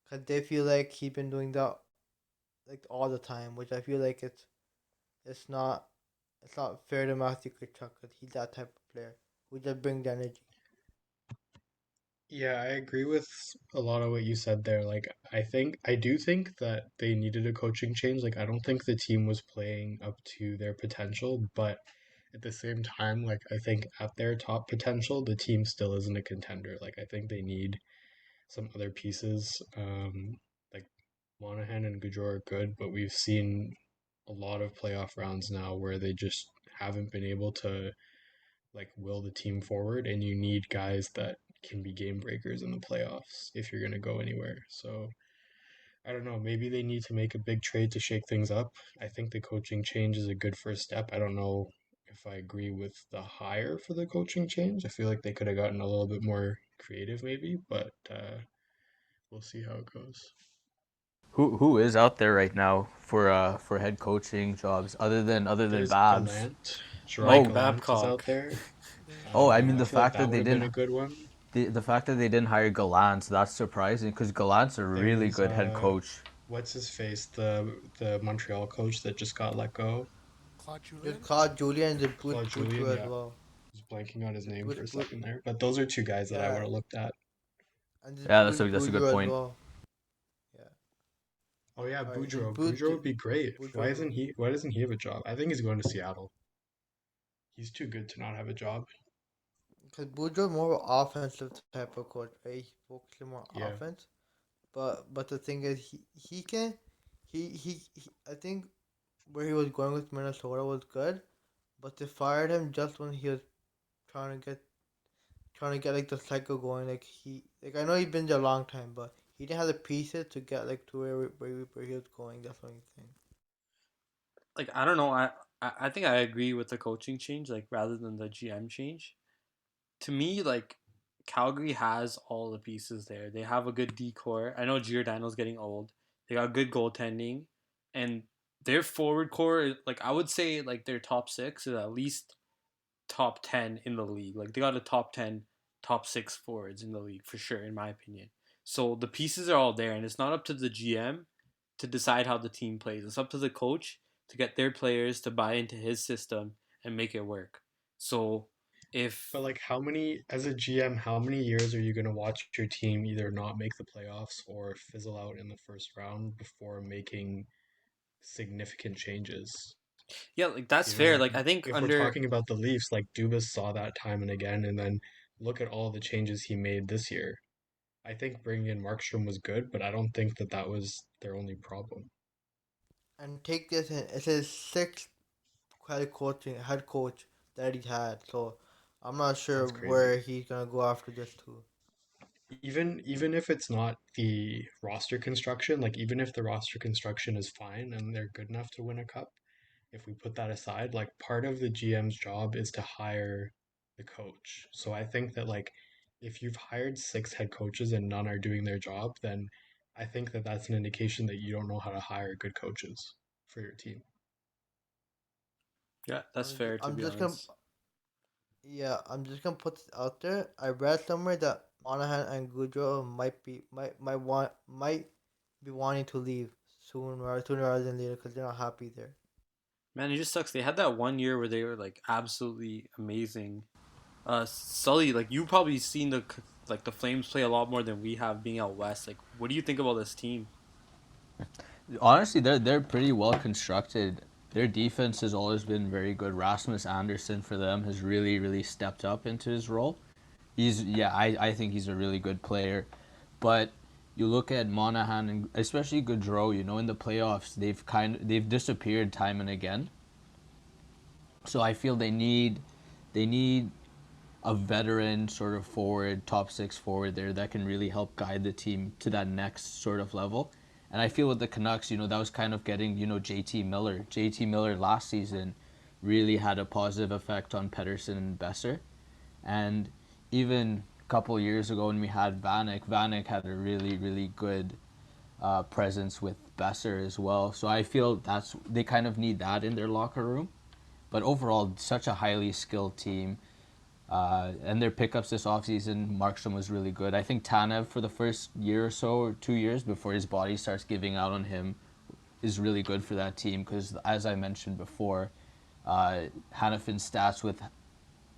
because they feel like he's been doing that like all the time, which I feel like it's not it's not fair to Matthew Kachuk because he's that type of player who just brings the energy. Yeah, I agree with a lot of what you said there. Like, I do think that they needed a coaching change. Like, I don't think the team was playing up to their potential, but at the same time, like, I think at their top potential, the team still isn't a contender. Like, I think they need some other pieces. Like Monahan and Gaudreau are good, but we've seen a lot of playoff rounds now where they just haven't been able to like will the team forward, and you need guys that can be game breakers in the playoffs if you're going to go anywhere. So I don't know, maybe they need to make a big trade to shake things up. I think the coaching change is a good first step. I don't know if I agree with the hire for the coaching change. I feel like they could have gotten a little bit more creative maybe, but we'll see how it goes. Who is out there right now for head coaching jobs other than There's Babs? Gallant. Gerard Mike Oh, Gallant is out Babcock. there. I mean I the feel like fact that that would they have been a didn't good one. the fact that they didn't hire Gallant, that's surprising because Gallant's a really There's good head coach. what's his face, the Montreal coach that just got let go. Claude There's Julien. Claude Julien and the Bruce Claude Julien, Boudreau as yeah. well. I was blanking on his The name Bruce for a Boud second there. But those are two guys that I would yeah, have looked at. and the Yeah, Bruce that's a good Boudreau as point. well. Yeah. Oh yeah, All right. His Boudreaux. Bruce Boudreaux would be great. Boudreau. Why doesn't he have a job? I think he's going to Seattle. He's too good to not have a job. Because Boudreaux more of an offensive type of coach, right? He focuses more on Yeah. offense. But the thing is, he can he I think where he was going with Minnesota was good, but they fired him just when he was trying to get trying to get like the cycle going. Like I know he's been there a long time, but he didn't have the pieces to get like to where he was going. That's the only thing. Like I don't know. I think I agree with the coaching change. Like rather than the GM change. To me, like Calgary has all the pieces there. They have a good decor. I know Giordano's getting old. They got good goaltending, and their forward core, like I would say, like their top six is at least top 10 in the league. Like they got a top 10, top six forwards in the league for sure, in my opinion. So the pieces are all there, and it's not up to the GM to decide how the team plays. It's up to the coach to get their players to buy into his system and make it work. So But if like as a GM, how many years are you going to watch your team either not make the playoffs or fizzle out in the first round before making significant changes? yeah, like that's You know, fair. like Like I think if we're under talking about the Leafs, like Dubas saw that time and again, and then look at all the changes he made this year. I think bringing in Markstrom was good, but I don't think that that was their only problem. And take this in, it's his sixth head coach that he had. So I'm not sure That's crazy. where he's gonna go after this too. Even if it's not the roster construction, like even if the roster construction is fine and they're good enough to win a cup, if we put that aside, like part of the GM's job is to hire the coach. So I think that like if you've hired six head coaches and none are doing their job, then I think that that's an indication that you don't know how to hire good coaches for your team. yeah, that's fair to I'm be just gonna honest. I'm just gonna put this out there. I read somewhere that Monahan and Goudreau might be wanting to leave sooner rather than later because they're not happy there. Man, it just sucks. They had that one year where they were like absolutely amazing. Sully, like you probably seen the Flames play a lot more than we have being out west. Like, what do you think about this team? Honestly, they're pretty well constructed. Their defense has always been very good. Rasmus Anderson for them has really stepped up into his role. I think he's a really good player, but you look at Monahan and especially Gaudreau. In the playoffs they've disappeared time and again. So I feel they need a veteran sort of forward, top six forward there that can really help guide the team to that next sort of level. And I feel with the Canucks, that was kind of getting, JT Miller. JT Miller last season really had a positive effect on Pedersen and Besser. And even a couple years ago when we had Vanek had a really good presence with Besser as well. So I feel they kind of need that in their locker room. But overall, such a highly skilled team. And their pickups this offseason, Markstrom was really good. I think Tanev for the first year or so, or 2 years before his body starts giving out on him, is really good for that team because, as I mentioned before, Hannafin's stats with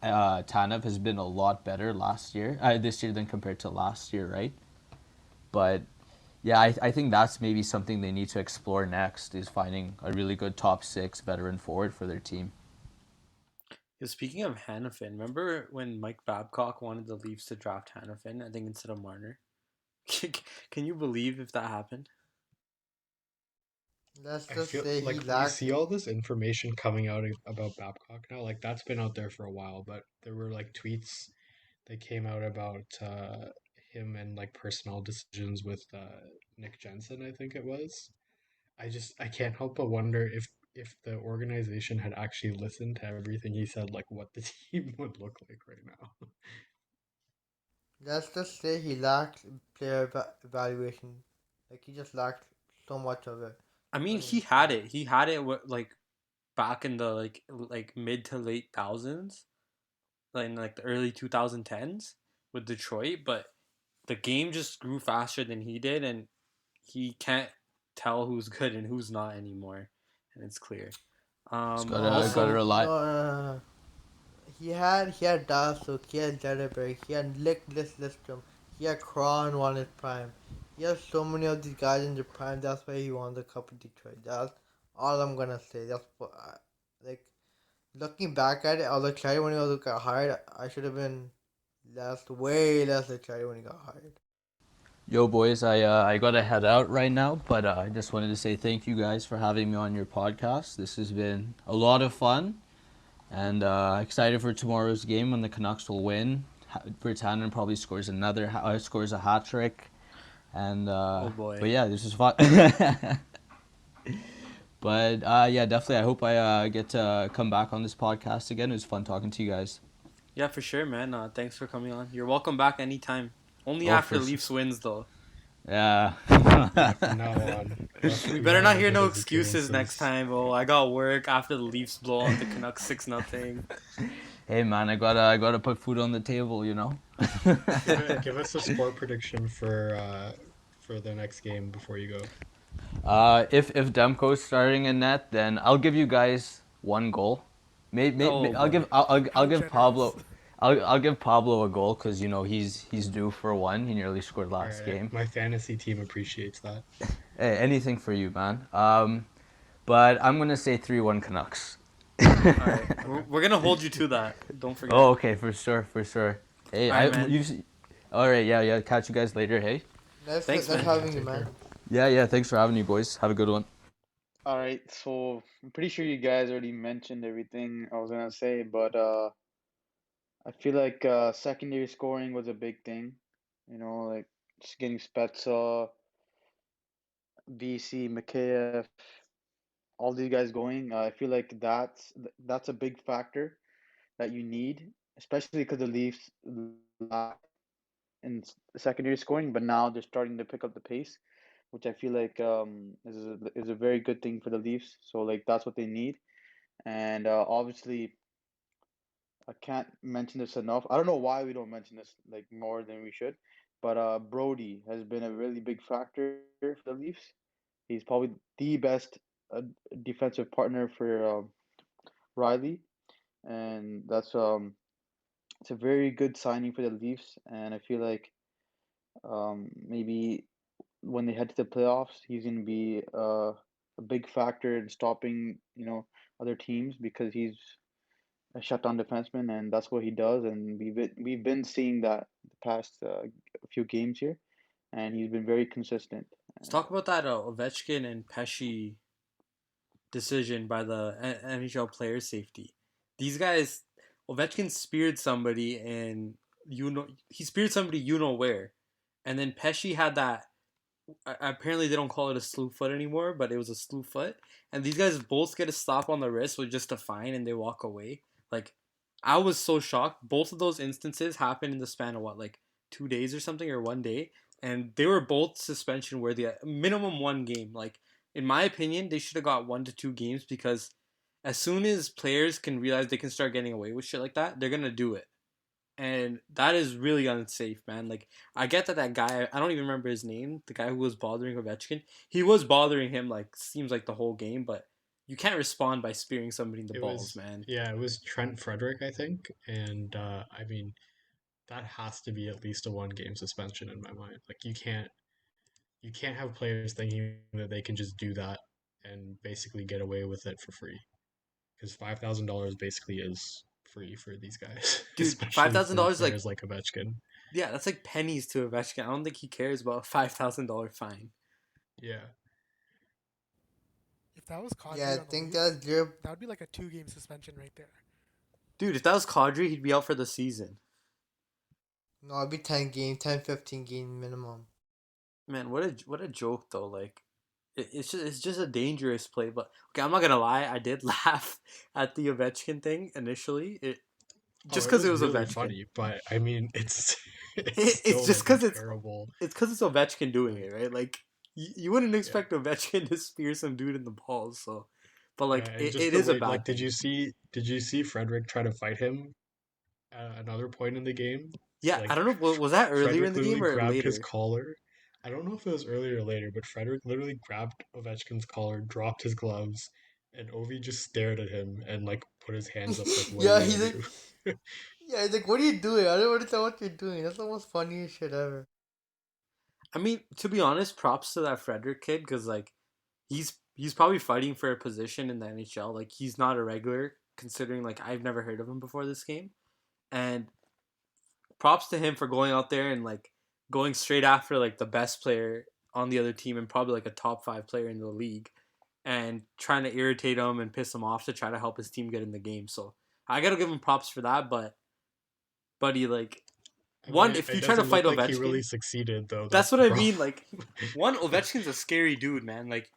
Tanev has been a lot better this year than compared to last year, right? But yeah, I think that's maybe something they need to explore next is finding a really good top six veteran forward for their team. Yeah, speaking of Hannafin, remember when Mike Babcock wanted the Leafs to draft Hannafin, I think instead of Marner? Can you believe if that happened? Let's I just feel say he like we lacked. see all this information coming out about Babcock now. Like that's been out there for a while, but there were like tweets that came out about him and like personnel decisions with Nick Jensen, I think it was. I can't help but wonder if the organization had actually listened to everything he said, like what the team would look like right now. Let's just say he lacked evaluation. Like he just lacked so much of it. I I mean, mean, he had it. He had it like back in the like mid to late thousands, like in like the early 2010s with Detroit, but the game just grew faster than he did, and he can't tell who's good and who's not anymore, and it's clear. It's gotta Also, rely. he had Dasuk, he had Zetterberg, he had Listrom, he had Kron on his prime. He has so many of these guys in their prime. That's why he won the cup in Detroit. That's all I'm gonna say. That's what like looking back at it. Although Cherry when he got hired, I should have been way less than Cherry when he got hired. Yo, boys, I gotta head out right now, but I just wanted to say thank you guys for having me on your podcast. This has been a lot of fun, and excited for tomorrow's game when the Canucks will win. Britannia probably scores a hat trick, and oh boy, but yeah, this is fun. But yeah, definitely. I hope I get to come back on this podcast again. It was fun talking to you guys. yeah, for sure, man. Thanks for coming on. You're welcome back anytime. Only Oh, after for sure. Leafs wins, though. Yeah. Yeah, from now on, We we better don't not want hear no those excuses next appearances. time. Oh, I got work after the Leafs blow out the Canucks 6-0. Hey man, I gotta put food on the table, you know. Give us a score prediction for the next game before you go. If Demko's starting in net, then I'll give you guys one goal. Oh I'll boy. I'll How give generous. Pablo. I'll give Pablo a goal because he's due for one. He nearly scored All last right, game. my fantasy team appreciates that. Hey, anything for you, man. But I'm gonna say 3-1 Canucks. All right, Okay. we're gonna hold you to that. Don't Oh, forget. okay, for sure, for sure. Hey, All right, I man. you. All right, yeah, yeah. Catch you guys later. Hey. Nice, Thanks, nice man. Yeah, having you, take man. care. Yeah, yeah. Thanks for having me, boys. Have a good one. All right, so I'm pretty sure you guys already mentioned everything I was gonna say, but I feel like secondary scoring was a big thing. Like just getting Spezza, VC, Mikheyev, all these guys going. I feel like that's a big factor that you need, especially because the Leafs lack in secondary scoring, but now they're starting to pick up the pace, which I feel like is a very good thing for the Leafs. So like that's what they need. And obviously, I can't mention this enough. I don't know why we don't mention this like more than we should, but Brody has been a really big factor for the Leafs. He's probably the best uh, defensive partner for Riley, and that's it's a very good signing for the Leafs. And I feel like maybe when they head to the playoffs, he's going to be a big factor in stopping other teams because he's a shutdown defenseman, and that's what he does. And we've been seeing that the past few games here, and he's been very consistent. Let's And talk about that Ovechkin and Pesci decision by the NHL player safety. These guys, Ovechkin speared somebody, and he speared somebody where, and then Pesci had that. Apparently, they don't call it a slew foot anymore, but it was a slew foot, and these guys both get a slap on the wrist with just a fine, and they walk away. Like, I was so shocked. Both of those instances happened in the span of what, like 2 days or something, or one day, and they were both suspension worthy. Minimum one game. Like, in my opinion, they should have got 1 to 2 games because as soon as players can realize they can start getting away with shit like that, they're gonna do it. and that is really unsafe, man. Like I get that guy, I don't even remember his name, the guy who was bothering Ovechkin. He was bothering him like seems like the whole game, but you can't respond by spearing somebody in the It balls, was man. yeah, it was Trent Frederick, I think, and I mean that has to be at least a 1 game suspension in my mind. Like you can't have players thinking that they can just do that and basically get away with it for free because $5,000 basically is free for these guys, Dude, five especially thousand for dollars like players like Ovechkin. yeah, that's like pennies to Ovechkin. I don't think he cares about a $5,000 fine. Yeah, If that was Yeah, I Kadri on the think Leafs, that's zero. that would be like a 2 game suspension right there. Dude, if that was Kadri, he'd be out for the season. No, it'll be 10 game, 10-15 game minimum. Man, what a joke though. Like, it's just a dangerous play. But okay, I'm not gonna lie, I did laugh at the Ovechkin thing initially. oh, Just it because it was was really Ovechkin. funny, but I mean, it's it's It's still just like a because terrible it's Ovechkin doing like it, right? Like you wouldn't yeah. expect Ovechkin to spear some dude in the balls. So, but Yeah, like and it, just it the is a way, like, bad did thing. you see Frederick try to fight him at another point in the game? Yeah, I Like, don't know. Was that earlier in Frederick the literally game or grabbed his later? collar. I don't know if it was earlier or later, but Frederick literally grabbed Ovechkin's collar, dropped his gloves, and Ovi just stared at him and like put his hands up, like, "What are Yeah, you he's gonna like, do?" yeah, he's like, what are you doing? I don't understand what you're doing. That's the most funniest shit ever. I mean, to be honest, props to that Frederick kid because like he's probably fighting for a position in the NHL. Like he's not a regular, considering like I've never heard of him before this game. And props to him for going out there and like going straight after like the best player on the other team and probably like a top 5 player in the league and trying to irritate him and piss him off to try to help his team get in the game. So I gotta give him props for that. But buddy, like I one, mean, if it you try to doesn't fight look like he really Ovechkin, succeeded, though. that's That's what the I problem. mean. Like one, Ovechkin's a scary dude, man. Like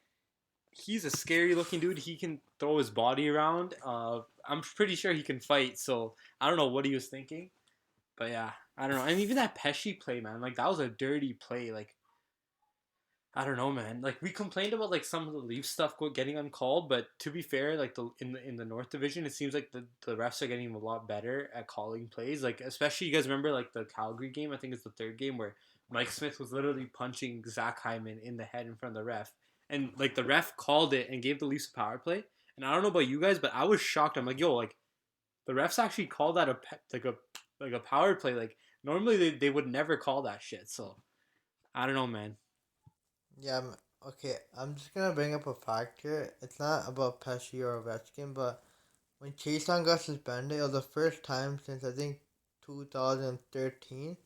he's a scary looking dude. He can throw his body around. I'm pretty sure he can fight. So I don't know what he was thinking, but yeah, I don't know. And even that Pesci play, man, like that was a dirty play. Like I don't know, man. Like we complained about like some of the Leaf stuff getting uncalled, but to be fair, like the North Division, it seems like the refs are getting a lot better at calling plays. Like especially you guys remember like the Calgary game. I think it's the third game where Mike Smith was literally punching Zach Hyman in the head in front of the ref, and like the ref called it and gave the Leafs a power play. And I don't know about you guys, but I was shocked. I'm like, yo, like the refs actually called that like a power play. Like normally they would never call that shit. So I don't know, man. Yeah, okay, I'm just gonna bring up a fact here. It's not about Pesci or Ovechkin, but when Chason got suspended, it was the first time since I think 2013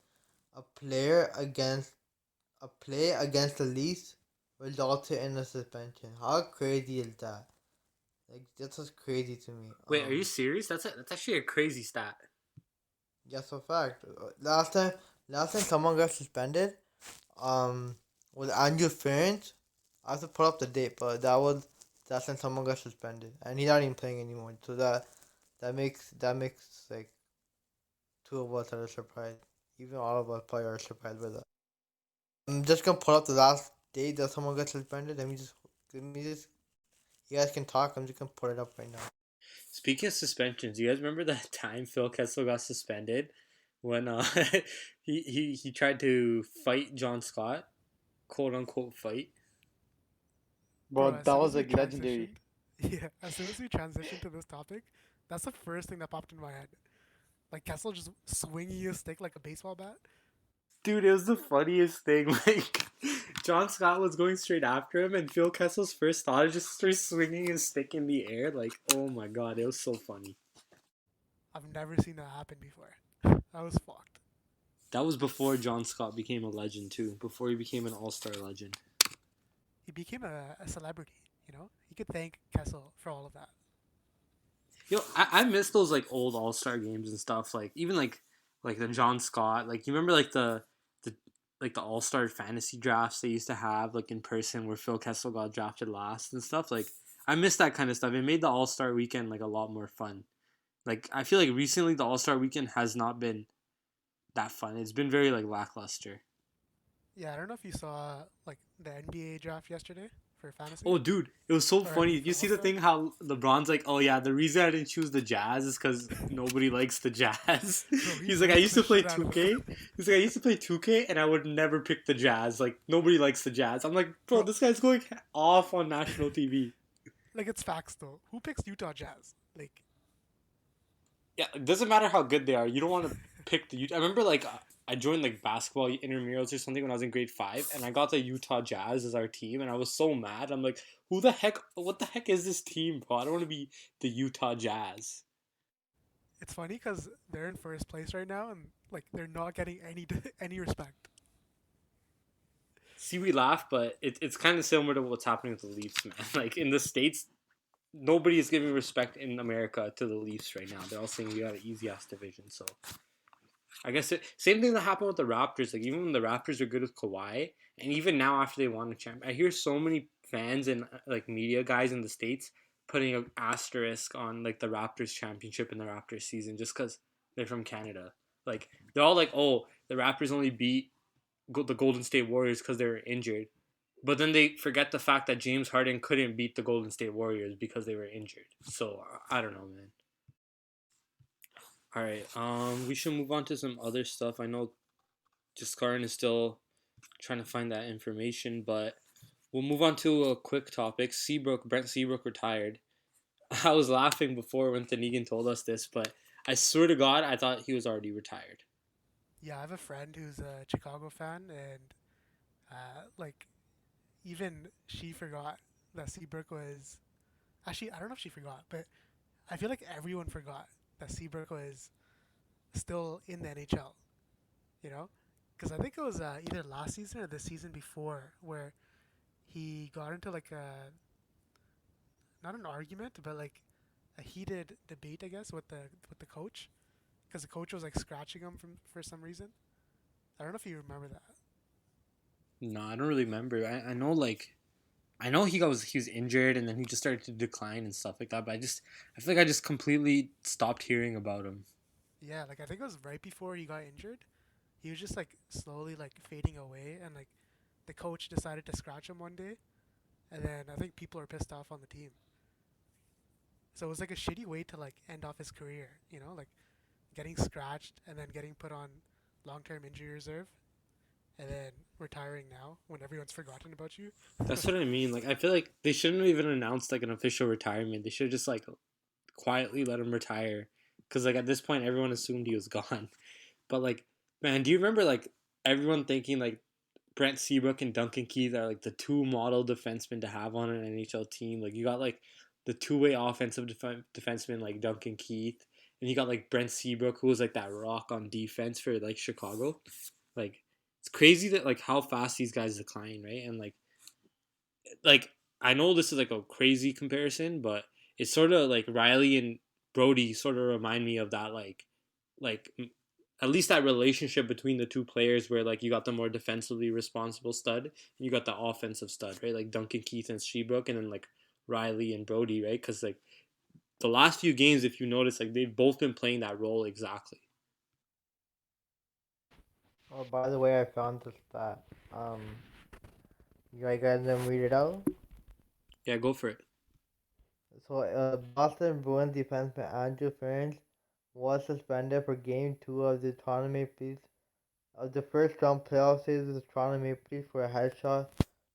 a player against a play against the Leafs resulted in a suspension. How crazy is that? Like that's just crazy to me. Wait, are you serious? That's actually a crazy stat. Yes, a fact. Last time someone got suspended, um, was Andrew Ference. I have to put up the date, but that's when someone got suspended, and he's not even playing anymore. So that makes like two of us that are surprised. Even all of us probably are surprised by that. I'm just gonna put up the last date that someone got suspended. Let me just. You guys can talk. I'm just gonna put it up right now. Speaking of suspensions, you guys remember that time Phil Kessel got suspended when he tried to fight John Scott, quote unquote fight. Bro, Bro, as that soon was as we like legendary. transitioned, yeah, as soon as we transitioned to this topic, that's the first thing that popped in my head. Like Kessel just swinging his stick like a baseball bat. Dude, it was the funniest thing. Like John Scott was going straight after him, and Phil Kessel's first thought is just start swinging his stick in the air. Like, oh my god, it was so funny. I've never seen that happen before. I was fucked. That was before John Scott became a legend too. Before he became an all-star legend. He became a celebrity, you know? He could thank Kessel for all of that. Yo, I miss those like old All Star games and stuff. Like even like the John Scott. Like you remember like the like the All Star fantasy drafts they used to have like in person where Phil Kessel got drafted last and stuff. Like I miss that kind of stuff. It made the All Star weekend like a lot more fun. Like I feel like recently the All Star weekend has not been that fun. It's been very like lackluster. Yeah, I don't know if you saw like the NBA draft yesterday. for fantasy? Oh, dude, it was so Or I funny. mean, Did for you see All the Star? thing how LeBron's like, oh yeah, the reason I didn't choose the Jazz is because nobody likes the Jazz. Bro, he He's like, I roasted used the to play shit out of 2K. him. He's like, I used to play 2K and I would never pick the Jazz. Like, nobody likes the Jazz. I'm like, bro, Bro, this guy's going off on national TV. like it's facts though. Who picks Utah Jazz? Like, Yeah, it doesn't matter how good they are. You don't want to pick the Utah. I remember like I joined like basketball intramurals or something when I was in grade 5, and I got the Utah Jazz as our team, and I was so mad. I'm like, who the heck? What the heck is this team, bro? I don't want to be the Utah Jazz. it's funny because they're in first place right now, and like they're not getting any any respect. See, we laugh, but it's kind of similar to what's happening with the Leafs, man. Like in the states, nobody is giving respect in America to the Leafs right now. They're all saying we got an easy ass division, so I guess same thing that happened with the Raptors. Like even when the Raptors are good with Kawhi, and even now after they won the champ, I hear so many fans and like media guys in the states putting an asterisk on like the Raptors championship and the Raptors season just because they're from Canada. Like they're all like, oh, the Raptors only beat the Golden State Warriors because they were injured, but then they forget the fact that James Harden couldn't beat the Golden State Warriors because they were injured. So I don't know, man. All right, we should move on to some other stuff. I know just Karan is still trying to find that information, but we'll move on to a quick topic. Brent Seabrook retired. I was laughing before when Tanegan told us this, but I swear to God, I thought he was already retired. Yeah, I have a friend who's a Chicago fan, and like even she forgot that Seabrook was. Actually, I don't know if she forgot, but I feel like everyone forgot that Seabrook was still in the NHL. You know, because I think it was either last season or the season before where he got into like a not an argument, but like a heated debate, I guess, with the coach, because the coach was like scratching him from for some reason. I don't know if you remember that. No, I don't really remember. I know like I know he was injured and then he just started to decline and stuff like that. But I feel like I just completely stopped hearing about him. Yeah, like I think it was right before he got injured. He was just like slowly like fading away, and like the coach decided to scratch him one day, and then I think people are pissed off on the team. So it was like a shitty way to like end off his career, you know, like getting scratched and then getting put on long-term injury reserve and then retiring now when everyone's forgotten about you. That's what I mean. Like I feel like they shouldn't have even announced like an official retirement. They should have just like quietly let him retire. Because like at this point, everyone assumed he was gone. But like, man, do you remember like everyone thinking like Brent Seabrook and Duncan Keith are like the two model defensemen to have on an NHL team? Like you got like the two-way offensive defenseman like Duncan Keith, and you got like Brent Seabrook who was like that rock on defense for like Chicago. Like it's crazy that like how fast these guys decline, right? And like I know this is like a crazy comparison, but it's sort of like Riley and Brody sort of remind me of that like at least that relationship between the two players where like you got the more defensively responsible stud and you got the offensive stud, right? Like Duncan Keith and Seabrook, and then like Riley and Brody, right? Because like the last few games, if you notice, like they've both been playing that role exactly. Oh, by the way, I found this stat. You guys didn't read it out? Yeah, go for it. So, Boston Bruins defenseman Andrew Ference was suspended for Game 2 of the Toronto Maple Leafs of the first round playoff series with the Toronto Maple Leafs for a headshot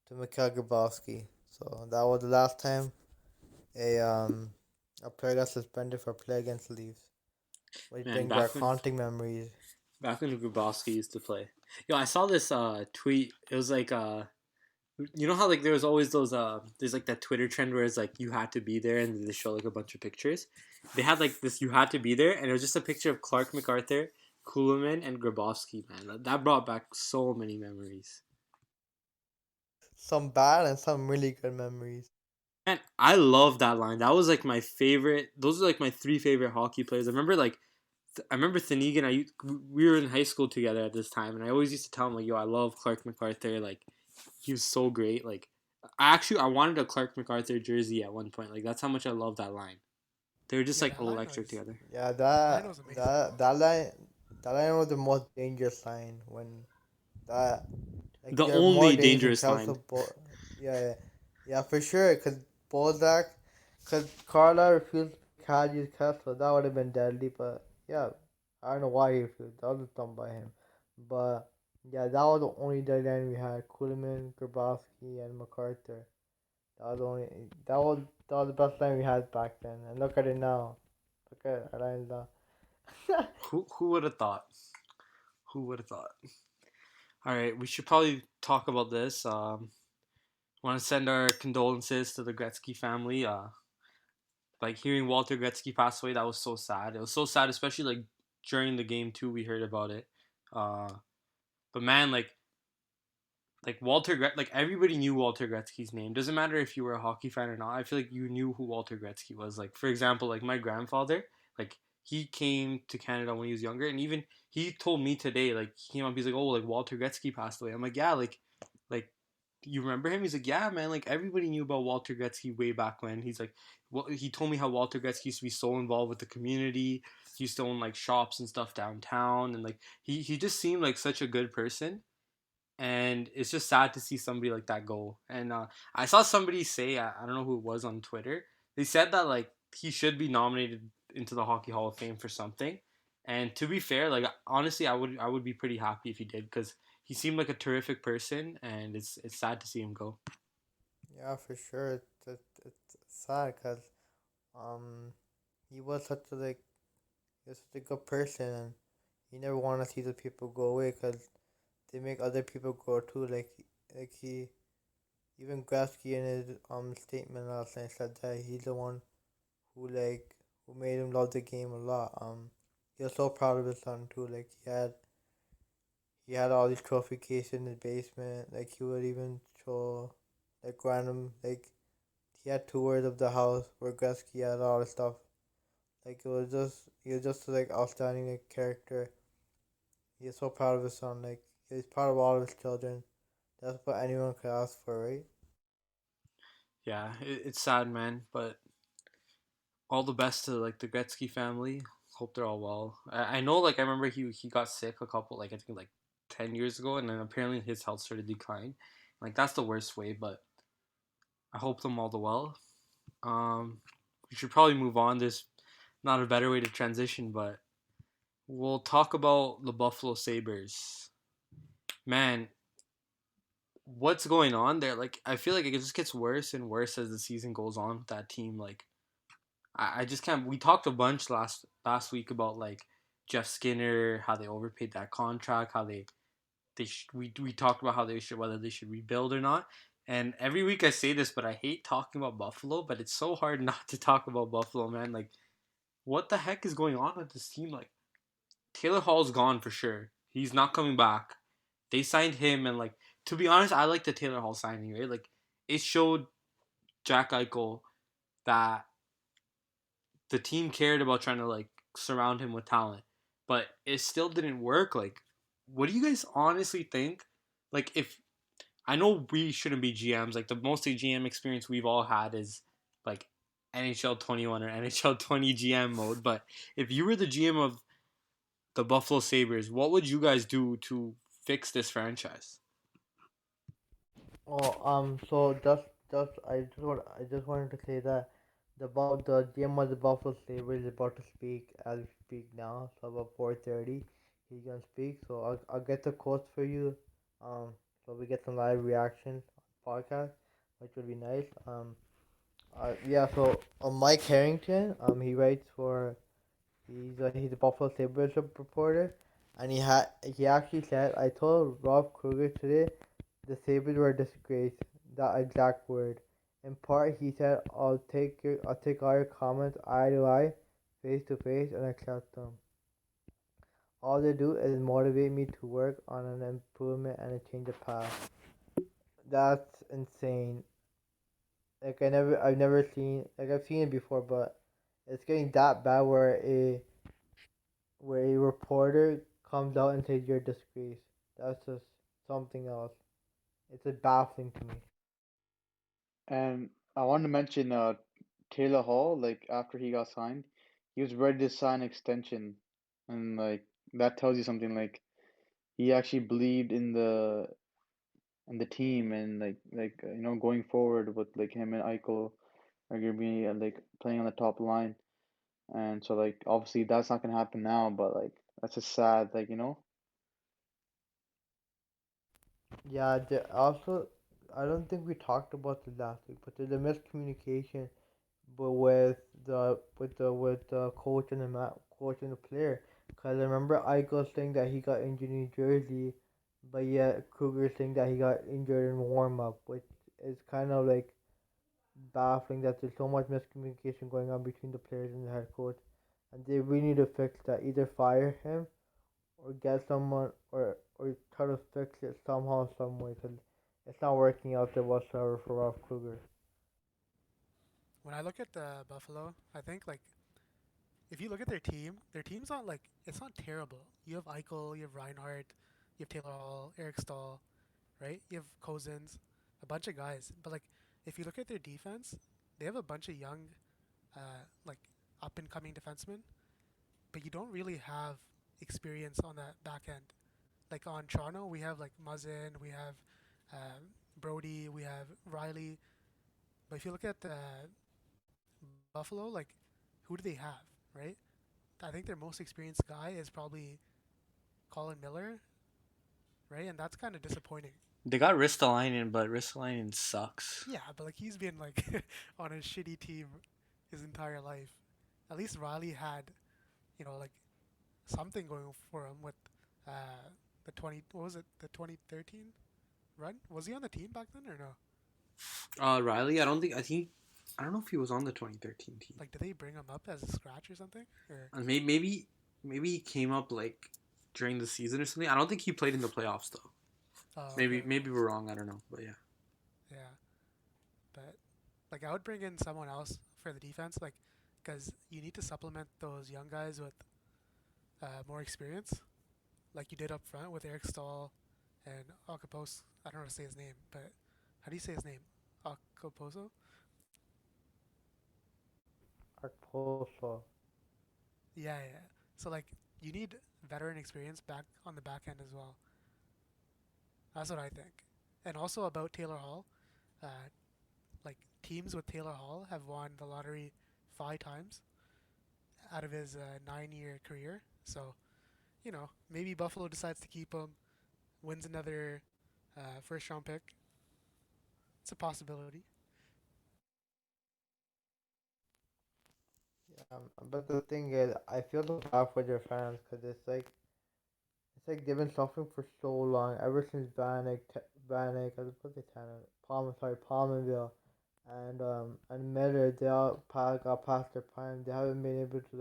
to Mikhail Grabowski. So that was the last time a a player got suspended for play against the Leafs, which Man, brings back haunting memories. back when Grabowski used to play. Yo, I saw this tweet. It was like you know how like there was always those there's like that Twitter trend where it's like you had to be there and they show like a bunch of pictures. They had like this you had to be there and it was just a picture of Clark MacArthur, Kuhlman, and Grabowski. Man, that brought back so many memories. Some bad and some really good memories. And I love that line. That was like my favorite. Those are like my three favorite hockey players. I remember Thanigan. We were in high school together at this time, and I always used to tell him like, "Yo, I love Clark MacArthur. Like, he was so great. Like, I wanted a Clark MacArthur jersey at one point. Like, that's how much I love that line. They were just Yeah, like that line electric was together. Yeah, that line was amazing. that line was the most dangerous line when that like The they're more only dangerous than dangerous Chelsea. line. Yeah, yeah. Yeah, for sure. Cause Bozak, cause Carla refused to pick Hadji's Kessler. That would have been deadly. But yeah, I don't know why he refused. That was done by him. But yeah, that was the only deadline we had. Kuhlman, Grabowski, and MacArthur. That was the only. That was the best line we had back then. And look at it now. Look at our lines now. Who would have thought? Who would have thought? All right, we should probably talk about this. Want to send our condolences to the Gretzky family. Like hearing Walter Gretzky pass away, that was so sad. It was so sad, especially like during the game too. We heard about it. Uh, but man, like like everybody knew Walter Gretzky's name. Doesn't matter if you were a hockey fan or not. I feel like you knew who Walter Gretzky was. Like for example, like my grandfather, like he came to Canada when he was younger, and even he told me today, like he came up, he's like, oh, like Walter Gretzky passed away. I'm like, yeah, like you remember him? He's like, yeah, man, like everybody knew about Walter Gretzky way back when. He's like, well, he told me how Walter Gretzky used to be so involved with the community. He used to own like shops and stuff downtown, and like he just seemed like such a good person, and it's just sad to see somebody like that go. And I saw somebody say, I don't know who it was on Twitter. They said that like he should be nominated into the Hockey Hall of Fame for something. And to be fair, like honestly, I would be pretty happy if he did because he seemed like a terrific person, and it's sad to see him go. Yeah, for sure. It's sad because um he was such a like he was such a good person, and you never want to see the people go away because they make other people grow too. Like he even Gretzky in his statement last night said that he's the one who who made him love the game a lot. He was so proud of his son too. Like he had all these trophy cases in his basement. Like he would even show like random like he had tours of the house where Gretzky had all the stuff. Like it was just he was just like outstanding like character. He is so proud of his son. Like he's proud of all of his children. That's what anyone could ask for, right? Yeah, it's sad, man, but all the best to like the Gretzky family. Hope they're all well. I know, like I remember he got sick a couple, like I think like 10 years ago, and then apparently his health started to decline. Like that's the worst way, but I hope them all the well. Um, we should probably move on. There's not a better way to transition, but we'll talk about the Buffalo Sabres. Man, what's going on there? Like I feel like it just gets worse and worse as the season goes on with that team. Like I just can't. We talked a bunch last week about like Jeff Skinner, how they overpaid that contract, how we talked about how they should whether they should rebuild or not. And every week I say this, but I hate talking about Buffalo. But it's so hard not to talk about Buffalo, man. Like what the heck is going on with this team? Like Taylor Hall's gone for sure. He's not coming back. They signed him, and like to be honest, I like the Taylor Hall signing. Right, like it showed Jack Eichel that the team cared about trying to like surround him with talent, but it still didn't work. Like, what do you guys honestly think? Like, if I know we shouldn't be GMs, like the mostly GM experience we've all had is like NHL 21 or NHL 20 GM mode. But if you were the GM of the Buffalo Sabres, what would you guys do to fix this franchise? Oh, so I just wanted to say that the GM of the Buffalo Sabres is about to speak as we speak now. So about 4:30, he's gonna speak. So I'll get the quotes for you. So we get some live reactions on podcast, which would be nice. Yeah. So Mike Harrington, he writes for he's a Buffalo Sabres reporter, and he actually said I told Rob Kruger today the Sabres were a disgrace. That exact word. In part, he said, I'll take all your comments eye to eye, face to face, and accept them. All they do is motivate me to work on an improvement and a change of path. That's insane. I've never seen, I've seen it before, but it's getting that bad where a reporter comes out and says you're a disgrace. That's just something else. It's baffling to me. And I want to mention Taylor Hall, like after he got signed, he was ready to sign extension, and like that tells you something. Like he actually believed in and the team, and going forward with like him and Eichel are gonna be like playing on the top line, and so like obviously that's not gonna happen now, but like that's just sad, Yeah, also, I don't think we talked about this last week, but there's a miscommunication, but with the coach and coach and the player. Cause I remember Eichel saying that he got injured in New Jersey, but yet Kruger saying that he got injured in warm up, which is kind of like baffling that there's so much miscommunication going on between the players and the head coach, and they really need to fix that. Either fire him or get someone or try to fix it somehow, some way, because it's not working out there whatsoever for Ralph Kruger. When I look at Buffalo, I think like if you look at their team's not like it's not terrible. You have Eichel, you have Reinhardt, you have Taylor Hall, Eric Stahl, right? You have Cousins, a bunch of guys. But like if you look at their defense, they have a bunch of young, like up and coming defensemen, but you don't really have experience on that back end. Like on Toronto, we have like Muzzin, we have Brody, we have Riley. But if you look at Buffalo, like who do they have, right? I think their most experienced guy is probably Colin Miller, right? And that's kind of disappointing. They got Ristolainen, but Ristolainen sucks. Yeah, but like he's been like on a shitty team his entire life. At least Riley had, like something going for him with uh, the 20. What was it? The 2013 run. Was he on the team back then or no? Riley, I don't know if he was on the 2013 team. Like, did they bring him up as a scratch or something? Or Maybe he came up like during the season or something. I don't think he played in the playoffs though. oh, okay, Maybe okay, we're wrong. I don't know, but yeah. yeah. But like, I would bring in someone else for the defense, like, because you need to supplement those young guys with more experience, like you did up front with Eric Stahl and Ocapos. I don't know how to say his name, but how do you say his name? Ocaposo? Arposo. Yeah, yeah. So like you need veteran experience back on the back end as well. That's what I think. And also about Taylor Hall, uh, like teams with Taylor Hall have won the lottery 5 times out of his 9-year career. So maybe Buffalo decides to keep him, wins another first round pick. It's a possibility. But the thing is, I feel so bad for their fans because it's like they've been suffering for so long, ever since Vanek, I was supposed to say Tanner, Palmerville, and Miller. They all got past their prime. They haven't been able to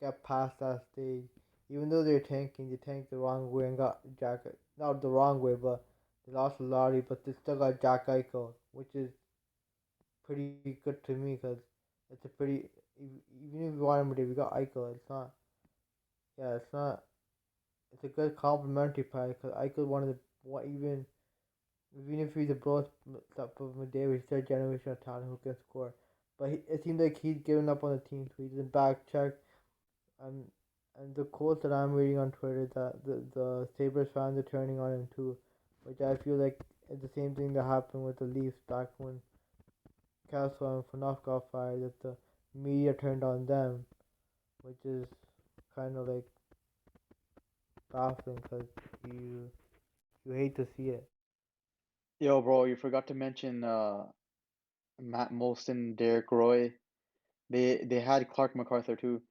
get past that stage. Even though they're tanking, they tanked the wrong way and got Jack. Not the wrong way, but they lost a lottery, but they still got Jack Eichel, which is pretty good to me because it's a pretty. Even if you want him to, we got Eichel. It's not. Yeah, it's not. It's a good complimentary pair because Eichel one of the what even if he's a broad top of McDavid, he's third generational talent who can score. But it seems like he's given up on the team, so he doesn't back check. And and the quotes that I'm reading on Twitter that the Sabres fans are turning on him too, which I feel like is the same thing that happened with the Leafs back when Castle and Phaneuf got fired. That the media turned on them, which is kind of like baffling because you you hate to see it. yo, bro, you forgot to mention Matt Molson, Derek Roy. They had Clark MacArthur too,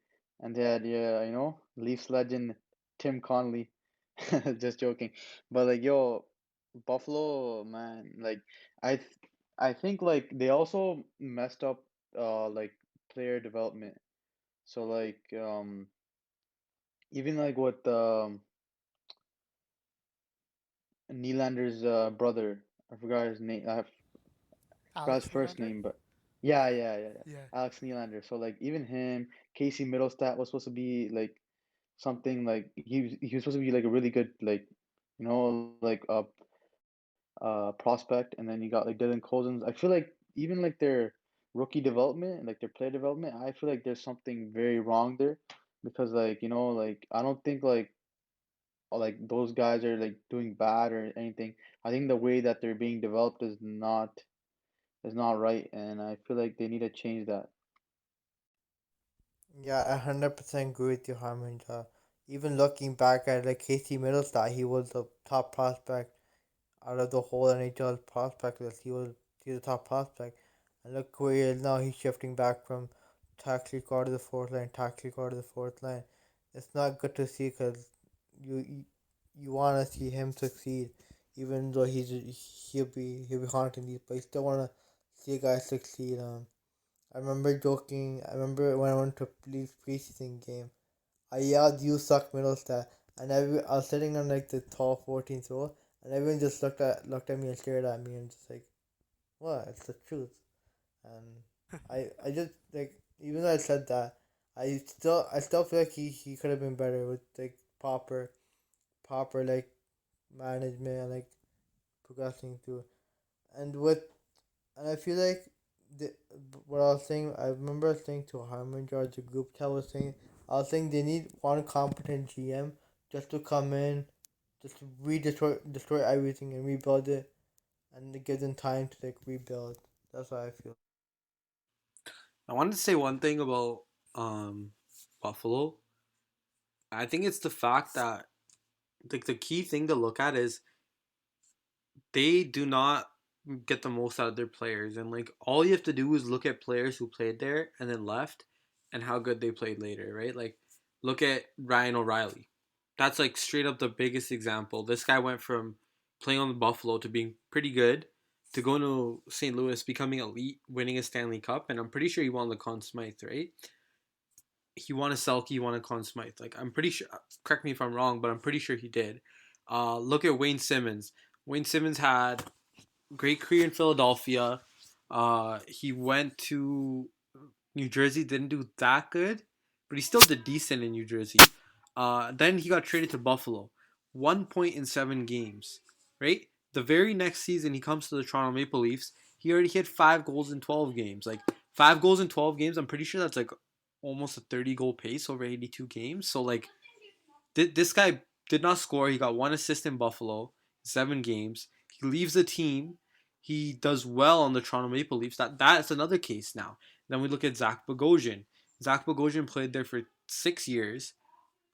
and they had, yeah, Leafs legend Tim Connolly. Just joking, but like, yo, Buffalo, man, like I think like they also messed up like player development. So like even like with Nylander's brother, I forgot his name. I forgot his Alex first Nylander? name, but yeah. Yeah. Alex Nylander. So like even him, Casey Middlestat was supposed to be like something like he was supposed to be like a really good like like prospect, and then you got like Dylan Cozens. I feel like even like their rookie development, like their player development, I feel like there's something very wrong there because like like I don't think like like those guys are like doing bad or anything. I think the way that they're being developed is not right, and I feel like they need to change that. Yeah, I 100% agree with you, Harman. Even looking back at like Casey Middlestat, he was the top prospect out of the whole NHL prospect list. He was a top prospect, and look where he is now. He's shifting back from tax record to the fourth line, tax record to the fourth line. It's not good to see because you you, you want to see him succeed, even though he'll be haunting these, but you still want to see a guy succeed. I remember joking. I remember when I went to Leafs preseason game. I yelled, "You suck, Middlestat!" And I was sitting on like the tall 14th row, and everyone just looked at me and stared at me, and just like, "What? It's the truth." And I just like, even though I said that, I still feel like he could have been better with like proper like management and like progressing through. And with And I feel like the, what I was saying, I remember saying to Harmon George, the group chat was saying, I was saying they need one competent GM just to come in, just to destroy everything and rebuild it, and to give them time to like rebuild. That's how I feel. I wanted to say one thing about um, Buffalo. I think it's the fact that like the key thing to look at is they do not get the most out of their players, and like all you have to do is look at players who played there and then left, and how good they played later, right? Like look at Ryan O'Reilly. That's like straight up the biggest example. This guy went from playing on the Buffalo to being pretty good to going to St. Louis, becoming elite, winning a Stanley Cup, and I'm pretty sure he won the Conn Smythe, right? He won a Selke, he won a Conn Smythe. Like I'm pretty sure. Correct me if I'm wrong, but I'm pretty sure he did. Look at Wayne Simmons. Wayne Simmons had great career in Philadelphia. He went to New Jersey, didn't do that good, but he still did decent in New Jersey. Then he got traded to Buffalo. 1 point in 7 games, right? The very next season, he comes to the Toronto Maple Leafs. He already hit 5 goals in 12 games. Like 5 goals in 12 games, I'm pretty sure that's like almost a 30 goal pace over 82 games. So like this guy did not score. He got 1 assist in Buffalo, 7 games. He leaves the team. He does well on the Toronto Maple Leafs. That's another case now. Then we look at Zach Bogosian. Zach Bogosian played there for 6 years.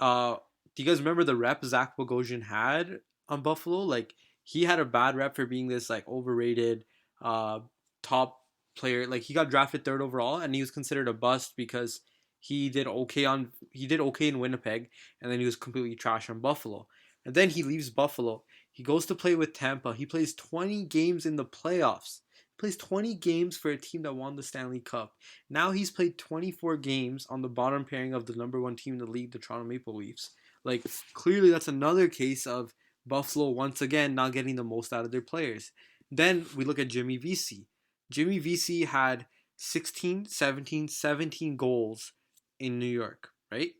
Uh, do you guys remember the rep Zach Bogosian had on Buffalo? Like he had a bad rep for being this like overrated uh top player. Like he got drafted third overall, and he was considered a bust because he did okay in Winnipeg, and then he was completely trash on Buffalo. And then he leaves Buffalo. He goes to play with Tampa. He plays 20 games in the playoffs. He plays 20 games for a team that won the Stanley Cup. Now he's played 24 games on the bottom pairing of the number one team in the league, the Toronto Maple Leafs. Like, clearly that's another case of Buffalo once again not getting the most out of their players. Then we look at Jimmy Vesey. Jimmy Vesey had 16, 17, 17 goals in New York, right?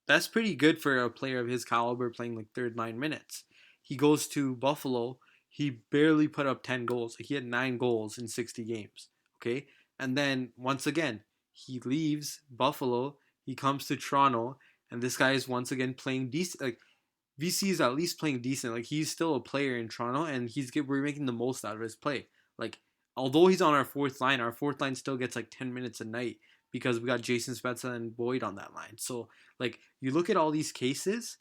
That's pretty good for a player of his caliber playing like third line minutes. He goes to Buffalo. He barely put up 10 goals. He had 9 goals in 60 games. Okay. And then once again, he leaves Buffalo. He comes to Toronto. And this guy is once again playing decent. Like, VC is at least playing decent. Like, he's still a player in Toronto, and we're making the most out of his play. Like, although he's on our fourth line still gets like 10 minutes a night because we got Jason Spezza and Boyd on that line. So, like, you look at all these cases,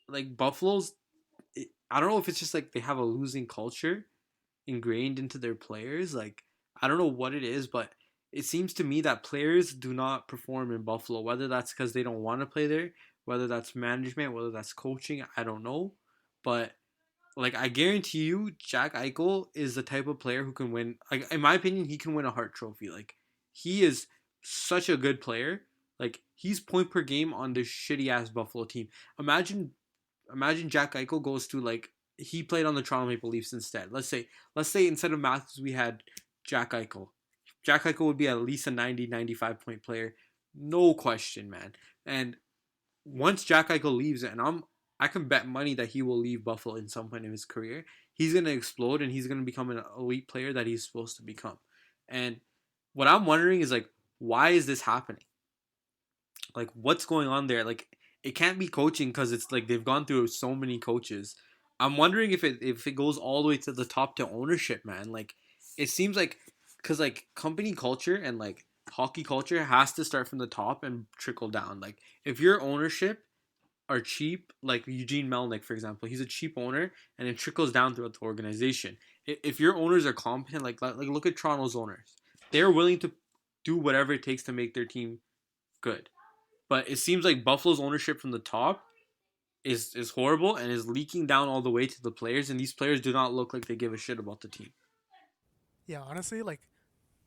like, I don't know if it's just like they have a losing culture ingrained into their players. Like, I don't know what it is, but it seems to me that players do not perform in Buffalo, whether that's because they don't want to play there, whether that's management, whether that's coaching, I don't know. But like I guarantee you, Jack Eichel is the type of player who can win. Like in my opinion, he can win a Hart Trophy. Like he is such a good player. Like he's point per game on this shitty ass Buffalo team. Imagine, imagine Jack Eichel goes to like he played on the Toronto Maple Leafs instead. Let's say instead of Matthews we had Jack Eichel. Jack Eichel would be at least a 90, 95 point player, no question, man. And once Jack Eichel leaves, and I can bet money that he will leave Buffalo in some point in his career. He's gonna explode, and he's gonna become an elite player that he's supposed to become. And what I'm wondering is like, why is this happening? Like, what's going on there? Like, it can't be coaching because it's like they've gone through so many coaches. I'm wondering if it goes all the way to the top to ownership, man. Like it seems like because like company culture and like hockey culture has to start from the top and trickle down. Like if your ownership are cheap, like Eugene Melnick, for example, he's a cheap owner, and it trickles down throughout the organization. If your owners are competent, like look at Toronto's owners, they're willing to do whatever it takes to make their team good. But it seems like Buffalo's ownership from the top is horrible and is leaking down all the way to the players, and these players do not look like they give a shit about the team. Yeah, honestly, like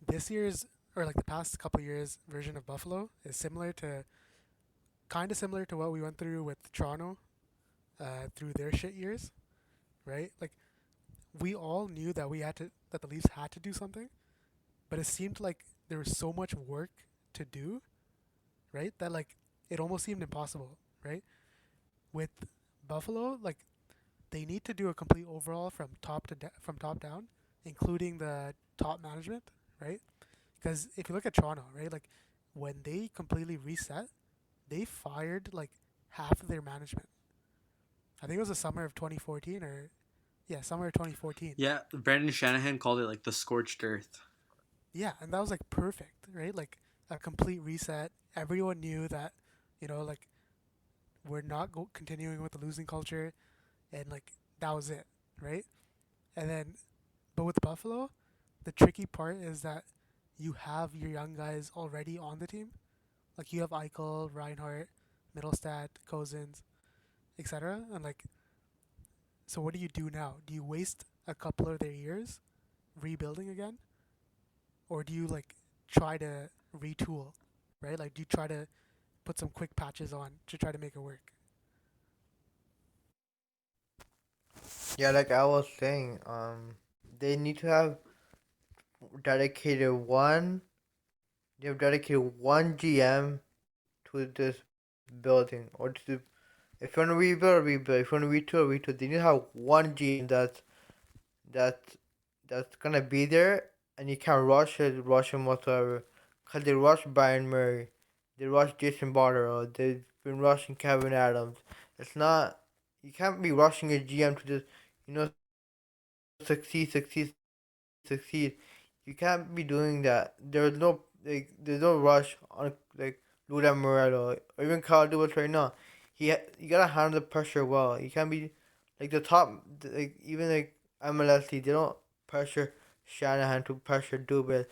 this year's or like the past couple years version of Buffalo is similar to kind of similar to what we went through with Toronto through their shit years, right? Like we all knew that we had to that the Leafs had to do something, but it seemed like there was so much work to do, right? That like it almost seemed impossible, right? With Buffalo, like they need to do a complete overhaul from from top down, including the top management, right? Because if you look at Toronto, right, like when they completely reset, they fired like half of their management. I think it was the summer of 2014 or yeah, summer of 2014. Yeah, Brandon Shanahan called it like the scorched earth. Yeah, and that was like perfect, right? Like a complete reset. Everyone knew that, like we're not continuing with the losing culture, and like that was it, right? And then, but with Buffalo, the tricky part is that you have your young guys already on the team. Like you have Eichel, Reinhardt, Middlestat, Cousins, etc. And like, so what do you do now? Do you waste a couple of their years rebuilding again, or do you like try to retool, right? Like, do you try to put some quick patches on to try to make it work? Yeah, like I was saying, they need to have dedicated one. They have dedicated one GM to this building, or to if you want to rebuild, rebuild. If you want to retool, retool. They need to have one GM that that's gonna be there, and you can't rush him whatsoever. Cause they rushed Brian Murray, they rushed Jason Botterill, they've been rushing Kevin Adams. It's not you can't be rushing a GM to just you know succeed. You can't be doing that. There's no rush on like Luda Morello or even Kyle Dubas right now. You gotta handle the pressure well. You can't be like the top like even like MLSC. They don't pressure Shanahan to pressure Dubas.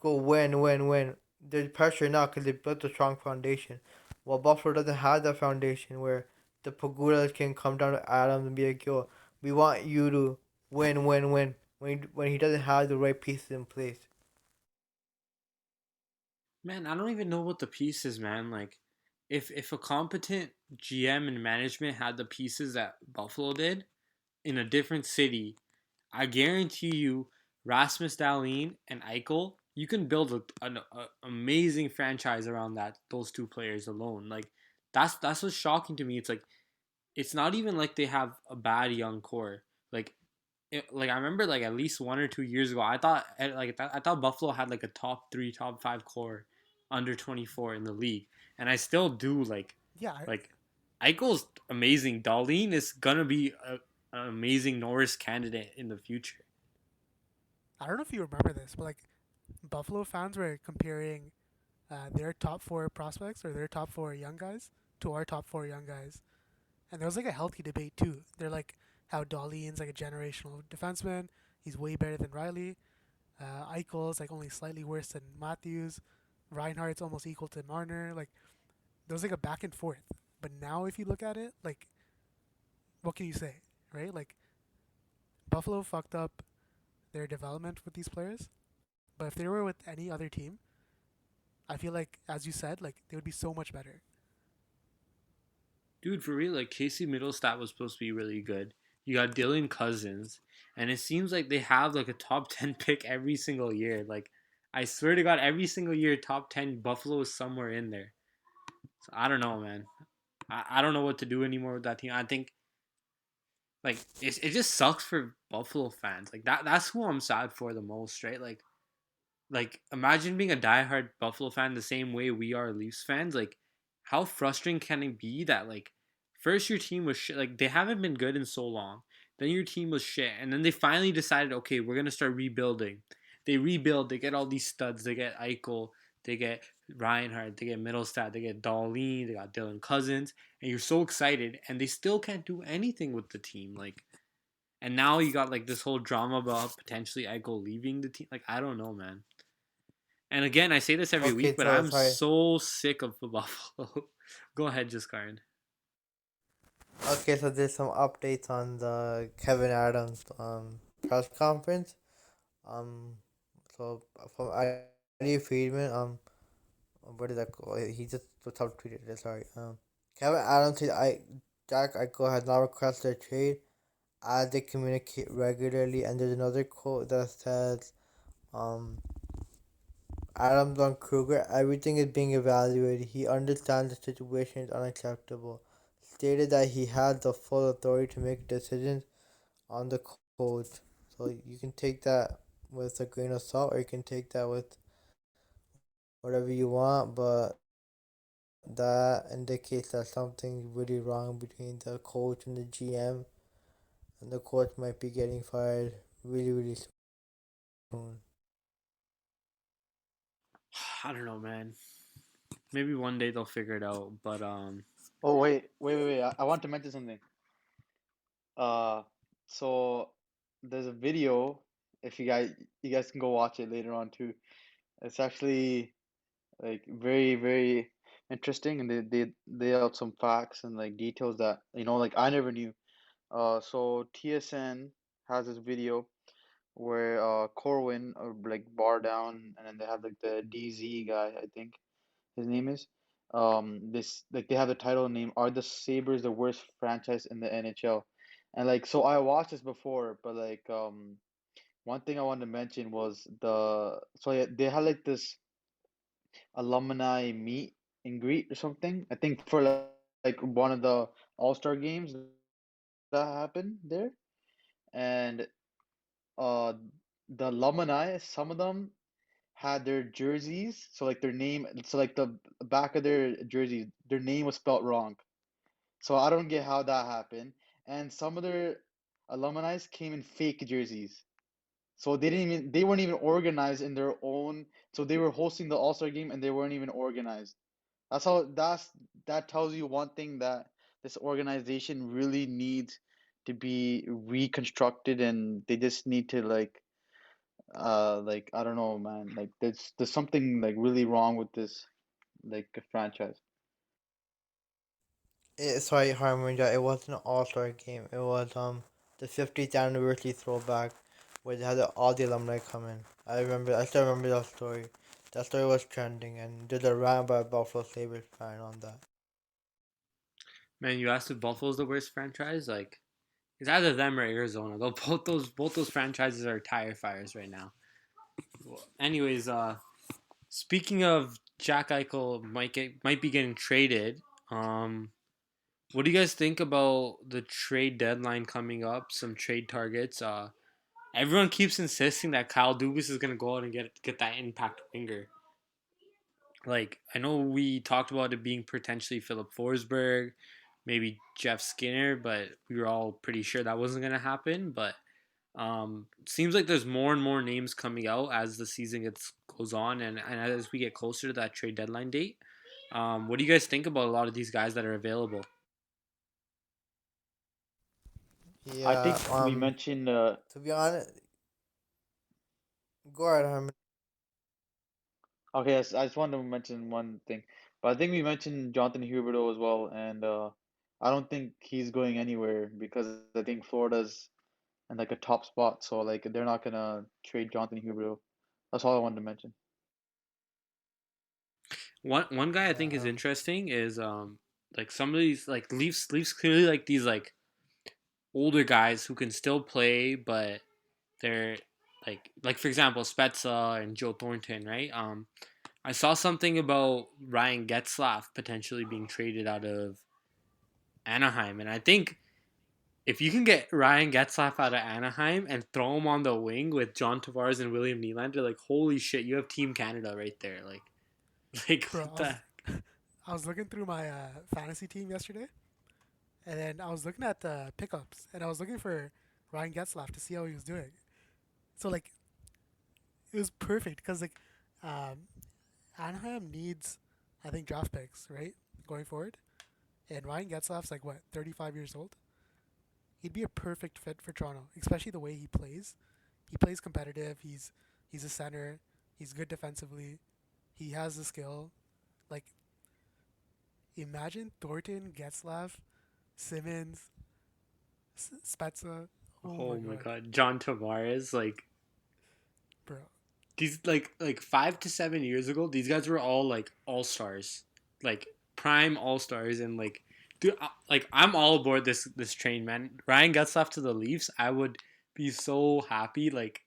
Go win. There's pressure now because they built a strong foundation. While Buffalo doesn't have that foundation where the Pagulas can come down to Adams and be like, yo, we want you to win when he doesn't have the right pieces in place. Man, I don't even know what the pieces, man. Like, if a competent GM and management had the pieces that Buffalo did in a different city, I guarantee you, Rasmus Dahlin and Eichel, you can build an amazing franchise around those two players alone. Like, that's what's shocking to me. It's like it's not even like they have a bad young core. Like like I remember like at least 1 or 2 years ago, I thought Buffalo had like a top three, top five core under 24 in the league, and I still do Yeah, like Eichel's amazing. Darlene is gonna be an amazing Norris candidate in the future. I don't know if you remember this, but like Buffalo fans were comparing their top four prospects or their top four young guys to our top four young guys, and there was like a healthy debate too. They're like how Dahlin's like a generational defenseman. He's way better than Riley. Eichel's like only slightly worse than Matthews. Reinhardt's almost equal to Marner. Like there was like a back and forth. But now if you look at it, like what can you say, right? Like Buffalo fucked up their development with these players. But if they were with any other team, I feel like, as you said, like they would be so much better. Dude, for real, like Casey Middlestat was supposed to be really good. You got Dylan Cousins, and it seems like they have like a top 10 pick every single year. Like, I swear to God, every single year, top 10 Buffalo is somewhere in there. So I don't know, man. I don't know what to do anymore with that team. I think like it just sucks for Buffalo fans. Like that's who I'm sad for the most, right? Like imagine being a diehard Buffalo fan the same way we are Leafs fans. Like how frustrating can it be that like first your team was shit, like they haven't been good in so long. Then your team was shit, and then they finally decided, okay, we're gonna start rebuilding. They rebuild. They get all these studs. They get Eichel. They get Reinhardt. They get Middlestat. They get Darlene. They got Dylan Cousins, and you're so excited, and they still can't do anything with the team. Like, and now you got like this whole drama about potentially Eichel leaving the team. Like, I don't know, man. And again, I say this every Okay, week, but so I'm sorry. so sick of the Buffalo. Go ahead, Jiskard. Okay, so there's some updates on the Kevin Adams press conference. Um, so from Eddie Friedman, what did that go? He just top tweeted it. Sorry. Kevin Adams said Jack Eichel has not requested a trade as they communicate regularly, and there's another quote that says, um, Adams on Kruger, everything is being evaluated. He understands the situation is unacceptable. Stated that he had the full authority to make decisions on the coach. So you can take that with a grain of salt, or you can take that with whatever you want, but that indicates that something's really wrong between the coach and the GM, and the coach might be getting fired really, really soon. I don't know, man. Maybe one day they'll figure it out. But Oh wait! I want to mention something. Uh, so there's a video. If you guys can go watch it later on too. It's actually like very interesting, and they have some facts and like details that like I never knew. So TSN has this video where Corwin or like bar down, and then they have like the DZ guy, I think his name is. This like they have the title name, Are the Sabres the Worst Franchise in the NHL? And like so I watched this before, but like one thing I wanted to mention was yeah, they had like this alumni meet and greet or something. I think for like one of the All-Star games that happened there. And uh the alumni, some of them had their jerseys, so like their name, so like the back of their jerseys, their name was spelled wrong. So I don't get how that happened. And some of their alumni came in fake jerseys. So they weren't even organized in their own, so they were hosting the All-Star game and they weren't even organized. That tells you one thing, that this organization really needs to be reconstructed, and they just need to like I don't know, man. Like there's something like really wrong with this like franchise. Sorry, Harmon, it wasn't an all-star game. It was the 50th anniversary throwback where they had all the alumni come in. I still remember that story. That story was trending, and there's a rant by a Buffalo Sabres fan on that. man, you asked if Buffalo's the worst franchise. Like, it's either them or Arizona. Though both those franchises are tire fires right now. Well, anyways, speaking of Jack Eichel might be getting traded. Um, what do you guys think about the trade deadline coming up? Some trade targets. Everyone keeps insisting that Kyle Dubas is gonna go out and get that impact winger. Like I know we talked about it being potentially Philip Forsberg, maybe Jeff Skinner, but we were all pretty sure that wasn't gonna happen. But seems like there's more and more names coming out as the season goes on, and as we get closer to that trade deadline date. What do you guys think about a lot of these guys that are available? I Yeah, think we mentioned to be honest, go ahead, Harmon. okay, yes, I just wanted to mention one thing, but I think we mentioned Jonathan Huberdeau as well, and I don't think he's going anywhere because I think Florida's in like a top spot, so like they're not gonna trade Jonathan Huberdeau. That's all I wanted to mention. One guy I Yeah, think is interesting is like some of these like Leafs clearly like these like older guys who can still play, but they're like for example Spezza and Joe Thornton, right? I saw something about Ryan Getzlaff potentially being traded out of Anaheim, and I think if you can get Ryan Getzlaff out of Anaheim and throw him on the wing with John Tavares and William Nylander, like holy shit, you have Team Canada right there. Like bro. what the I was looking through my fantasy team yesterday, and then I was looking at the pickups, and I was looking for Ryan Getzlaff to see how he was doing. So like it was perfect because like um, Anaheim needs, I think, draft picks, right, going forward. And Ryan Getzlaff's like what, 35 years old. He'd be a perfect fit for Toronto, especially the way he plays. He plays competitive. He's a center. He's good defensively. He has the skill. Like imagine Thornton, Getzlaff, Simmons, Spezza. Oh my Oh my god, god, John Tavares, like bro. these like 5 to 7 years ago, these guys were all like all stars, like prime all stars, and like, dude, like I'm all aboard this train, man. Ryan Getzlaf to the Leafs, I would be so happy, like,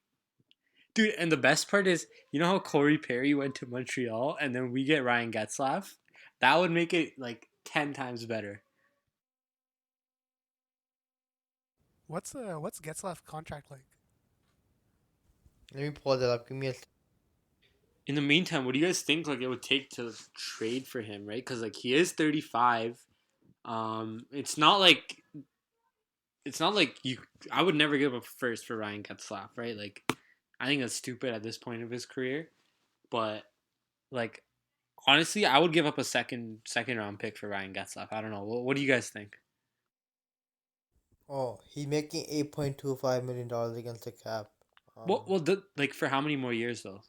dude. And the best part is, you know how Corey Perry went to Montreal, and then we get Ryan Getzlaf. That would make it like 10 times better. What's Getzlaff contract like? Let me pull that up. Give me a. In the meantime, what do you guys think like it would take to trade for him, right? Because like he is 35. It's not like you. I would never give up first for Ryan Getzlaf, right? Like, I think that's stupid at this point of his career. But like, honestly, I would give up a second round pick for Ryan Getzlaf. I don't know. What do you guys think? Oh, he's making $8.25 million against the cap. Like for how many more years though?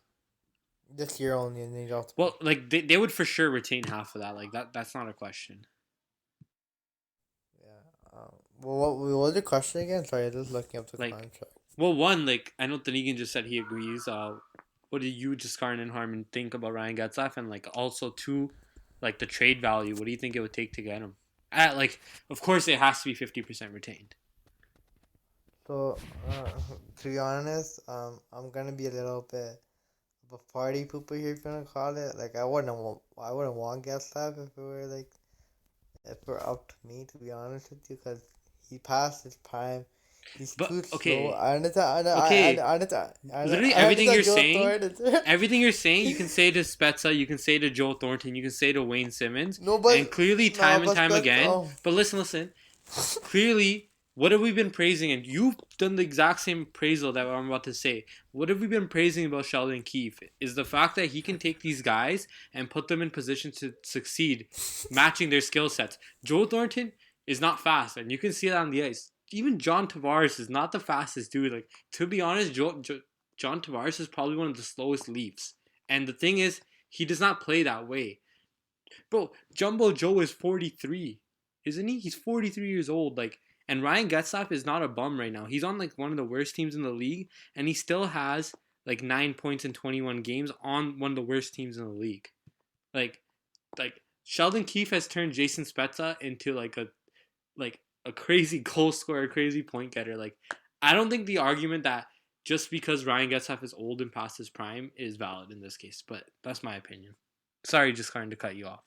This year only, and then he's off. Well, like they would for sure retain half of that. Like that's not a question. Yeah. What was the question again? Sorry, I was just looking up the Like, contract. well, one, like I know Tanegan just said he agrees. What do you, Jaskarn and Harmon, think about Ryan Getzlaf? And like also two, like the trade value. What do you think it would take to get him? At like, of course, it has to be 50% retained. So, to be honest, I'm gonna be a little bit of a party pooper here, if you wanna call it. Like, I wouldn't want Getzlaff if it were like, if it were up to me, to be honest with you, because he passed his prime. He's But too slow. okay, okay, literally I everything you're understand Joe saying, Thornton. everything you're saying, you can say to Spezza, you can say to Joe Thornton, you can say to Wayne Simmons, No, but and clearly no, time and but time Spets. again. Oh, But listen. Clearly, what have we been praising? And you've done the exact same appraisal that I'm about to say. What have we been praising about Sheldon Keefe? Is the fact that he can take these guys and put them in position to succeed, matching their skill sets. Joe Thornton is not fast, and you can see that on the ice. Even John Tavares is not the fastest dude. Like, to be honest, John Tavares is probably one of the slowest Leafs. And the thing is, he does not play that way. Bro, Jumbo Joe is 43, isn't he? He's 43 years old. Like, and Ryan Getzlaf is not a bum right now. He's on like one of the worst teams in the league, and he still has like 9 points in 21 games on one of the worst teams in the league. Like, like Sheldon Keefe has turned Jason Spezza into like a crazy goal scorer, crazy point getter. Like, I don't think the argument that just because Ryan Getzlaf is old and past his prime is valid in this case, but that's my opinion. Sorry, just trying to cut you off.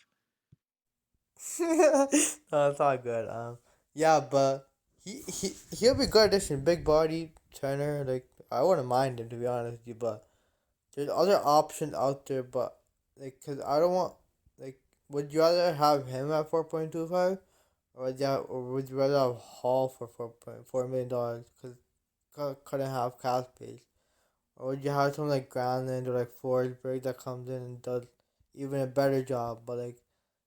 no, it's all good. Yeah, but he'll be good addition. Big body Turner. Like, I wouldn't mind him, to be honest with you. But there's other options out there. But like, cause I don't want, like, would you rather have him at 4.25, or would you rather have Hall for $4.4 million? Cause couldn't have cap space. Or would you have someone like Granlund or like Forsberg that comes in and does even a better job? But like,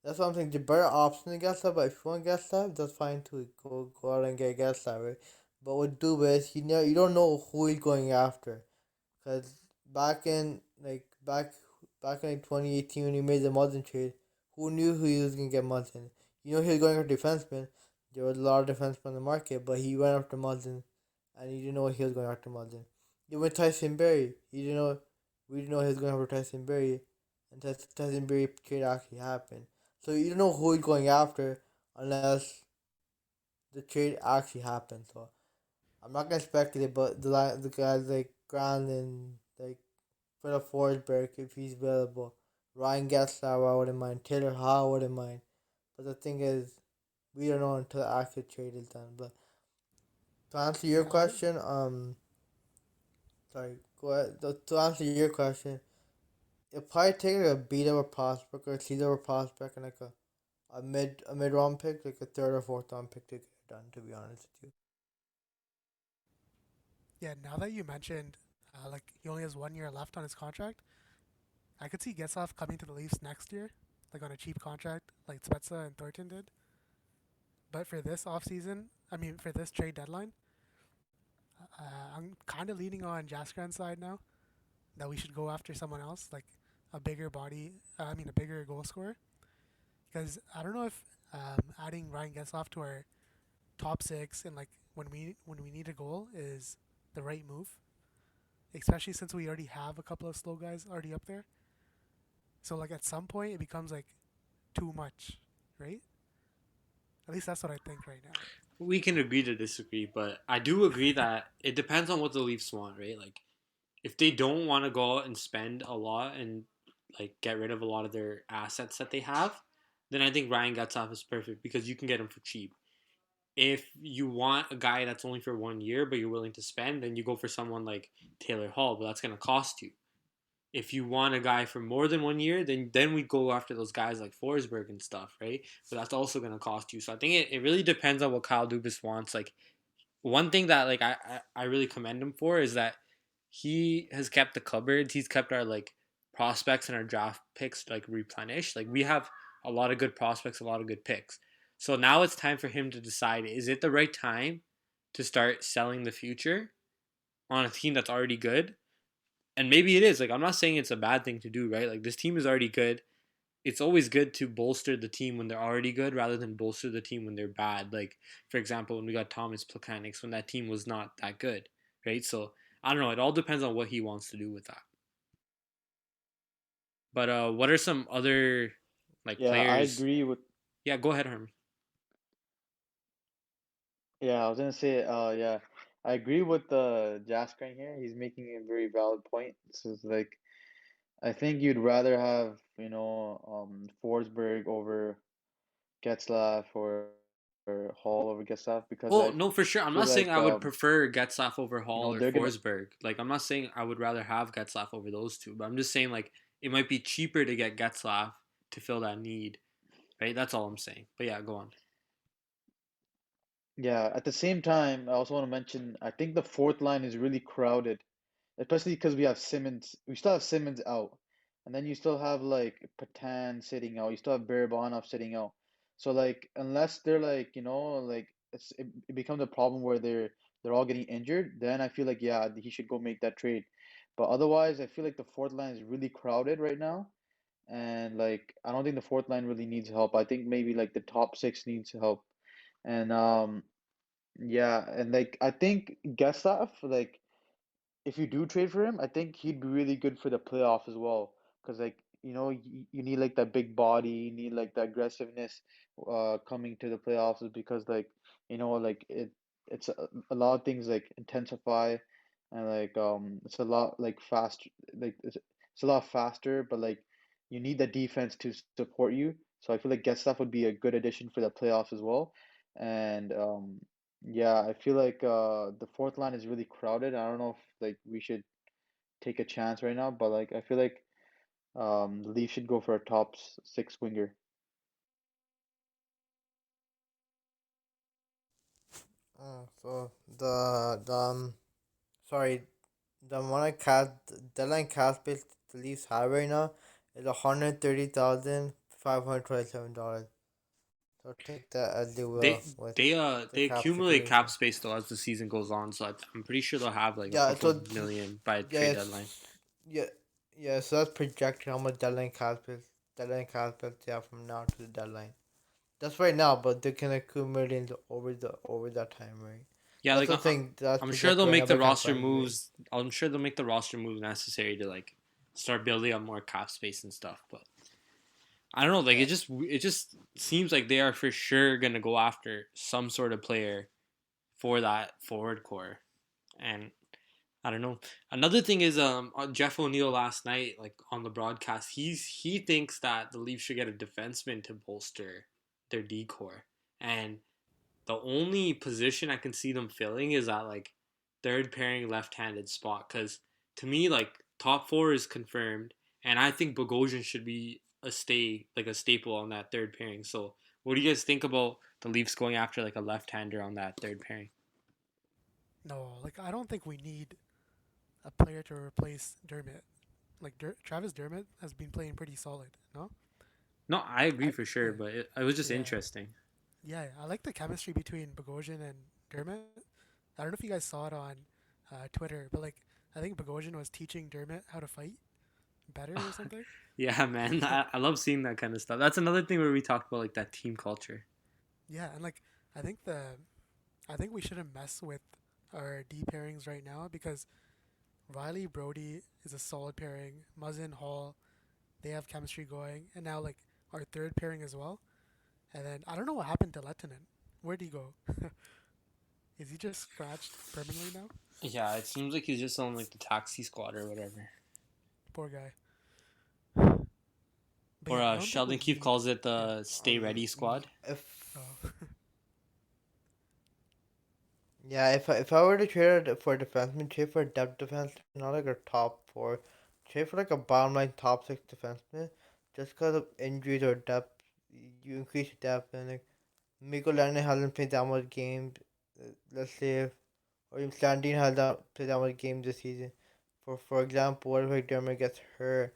that's what I'm saying. The better option to get stuff. But if you want to get stuff, that's fine too. Go out and get stuff, right? But with Dubas, you don't know who he's going after. Cause back in like 2018 when he made the Muzzin trade, who knew who he was gonna get Muzzin? You know he was going after defensemen. There was a lot of defensemen on the market, but he went after Muzzin, and he didn't know he was going after Muzzin. He went Tyson Berry. He didn't know. We didn't know he was going after Tyson Berry, and Tyson Berry trade actually happened. So you don't know who he's going after unless the trade actually happened. So I'm not gonna speculate, but the guys like Grandin, like Philip Forsberg, if he's available, Ryan Getzlauer, I wouldn't mind. Taylor Hall, I wouldn't mind. But the thing is, we don't know until the actual trade is done. But to answer your Yeah, question, sorry, go ahead. To answer your question, It'll probably take like a beat of a prospect or a seed of a prospect and like a mid round pick, like a third or fourth round pick to get it done. To be honest with you. Yeah, now that you mentioned, like he only has 1 year left on his contract, I could see Getzlaff coming to the Leafs next year, like on a cheap contract, like Spezza and Thornton did. But for this offseason, I mean for this trade deadline, I'm kind of leaning on Jaskran's side now that we should go after someone else, like a bigger body. I mean a bigger goal scorer, because I don't know if adding Ryan Getzlaff to our top six and like when we need a goal is the right move, especially since we already have a couple of slow guys already up there. So like at some point it becomes like too much, right? At least that's what I think right now. We can agree to disagree, but I do agree that it depends on what the Leafs want, right? Like if they don't want to go out and spend a lot and like get rid of a lot of their assets that they have, then I think Ryan Getzlaf is perfect because you can get him for cheap. If you want a guy that's only for 1 year but you're willing to spend, then you go for someone like Taylor Hall, but that's going to cost you. If you want a guy for more than 1 year, then we go after those guys like Forsberg and stuff, right? But that's also going to cost you. So I think it really depends on what Kyle Dubas wants. Like one thing that like I really commend him for is that he has kept the cupboards. He's kept our like prospects and our draft picks like replenished. Like we have a lot of good prospects, a lot of good picks. So now it's time for him to decide: is it the right time to start selling the future on a team that's already good? And maybe it is. Like I'm not saying it's a bad thing to do, right? Like this team is already good. It's always good to bolster the team when they're already good rather than bolster the team when they're bad. Like for example, when we got Thomas Plekanec when that team was not that good, right? So I don't know. It all depends on what he wants to do with that. But what are some other like Yeah, I players? agree with. Yeah, go ahead, Herm. Yeah, I was gonna say. Yeah, I agree with the Jaskran here. He's making a very valid point. So it's like I think you'd rather have Forsberg over Getzlaff or Hall over Getzlaff because Oh I no, for sure. I'm feel not saying like I would prefer Getzlaff over Hall or they're gonna. Forsberg. Like I'm not saying I would rather have Getzlaff over those two, but I'm just saying like it might be cheaper to get Getzlaff to fill that need, right? That's all I'm saying. But yeah, go on. Yeah, at the same time, I also want to mention I think the fourth line is really crowded, especially because we have Simmons. We still have Simmons out, and then you still have like Patan sitting out. You still have Barabanov sitting out. So like, unless they're like like it becomes a problem where they're all getting injured, then I feel like yeah, he should go make that trade. But otherwise, I feel like the fourth line is really crowded right now, and like I don't think the fourth line really needs help. I think maybe like the top six needs help, and yeah, and like I think Getzlaf, like if you do trade for him, I think he'd be really good for the playoff as well. Because like you need like that big body, you need like the aggressiveness, coming to the playoffs is because like like it's a lot of things like intensify, and like it's a lot like fast like it's a lot faster, but like you need the defense to support you. So I feel like Getzlaf would be a good addition for the playoffs as well, and yeah, I feel like the fourth line is really crowded. I don't know if like we should take a chance right now, but like I feel like the Leafs should go for a top six winger. So sorry, the amount of deadline cash space the Leafs have right now is $130,527. So take that as you will with the They cap accumulate cap situation. space though as the season goes on, so I'm pretty sure they'll have like a Yeah, couple so of million by trade deadline. yeah, yeah. So that's projected how much deadline cash space they have from now to the deadline. That's right now, but they can accumulate into over that time, right? Yeah, That's like the thing. That's I'm sure they'll projected right make now, the but I can't roster find it right. moves. I'm sure they'll make the roster moves necessary to like start building up more cap space and stuff. But I don't know. Like Yeah. it just seems like they are for sure gonna go after some sort of player for that forward core. And I don't know. Another thing is Jeff O'Neill last night, like on the broadcast, he thinks that the Leafs should get a defenseman to bolster their D core. And the only position I can see them filling is that like third pairing left handed spot. Cause to me, like top four is confirmed and I think Bogosian should be a staple on that third pairing. So, what do you guys think about the Leafs going after like a left-hander on that third pairing? No, like I don't think we need a player to replace Dermott. Like Travis Dermott has been playing pretty solid. No, No, I agree I for sure, but it was just yeah interesting. yeah I like the chemistry between Bogosian and Dermott. I don't know if you guys saw it on Twitter, but like I think Bogosian was teaching Dermott how to fight better or something. Yeah, man, I love seeing that kind of stuff. That's another thing where we talked about like that team culture. Yeah, and like I think the I think we shouldn't mess with our D pairings right now because Riley Brody is a solid pairing. Muzzin Hall, they have chemistry going, and now like our third pairing as well. And then I don't know what happened to Lettinen. Where'd he go? Is he just scratched permanently now? Yeah, it seems like he's just on like the taxi squad or whatever. Poor guy. But Or yeah, I don't think Sheldon we Keefe need. calls it Yeah. the Stay Ready squad. If Oh. Yeah, if I were to trade for a defenseman, trade for a depth defenseman, not like a top four, trade for like a bottom line top six defenseman, just because of injuries or depth, you increase your depth and like Miko Lennon hasn't played that much games. Let's say if, or even Sandine has not played that much games this season. For example, what if like Dermot gets hurt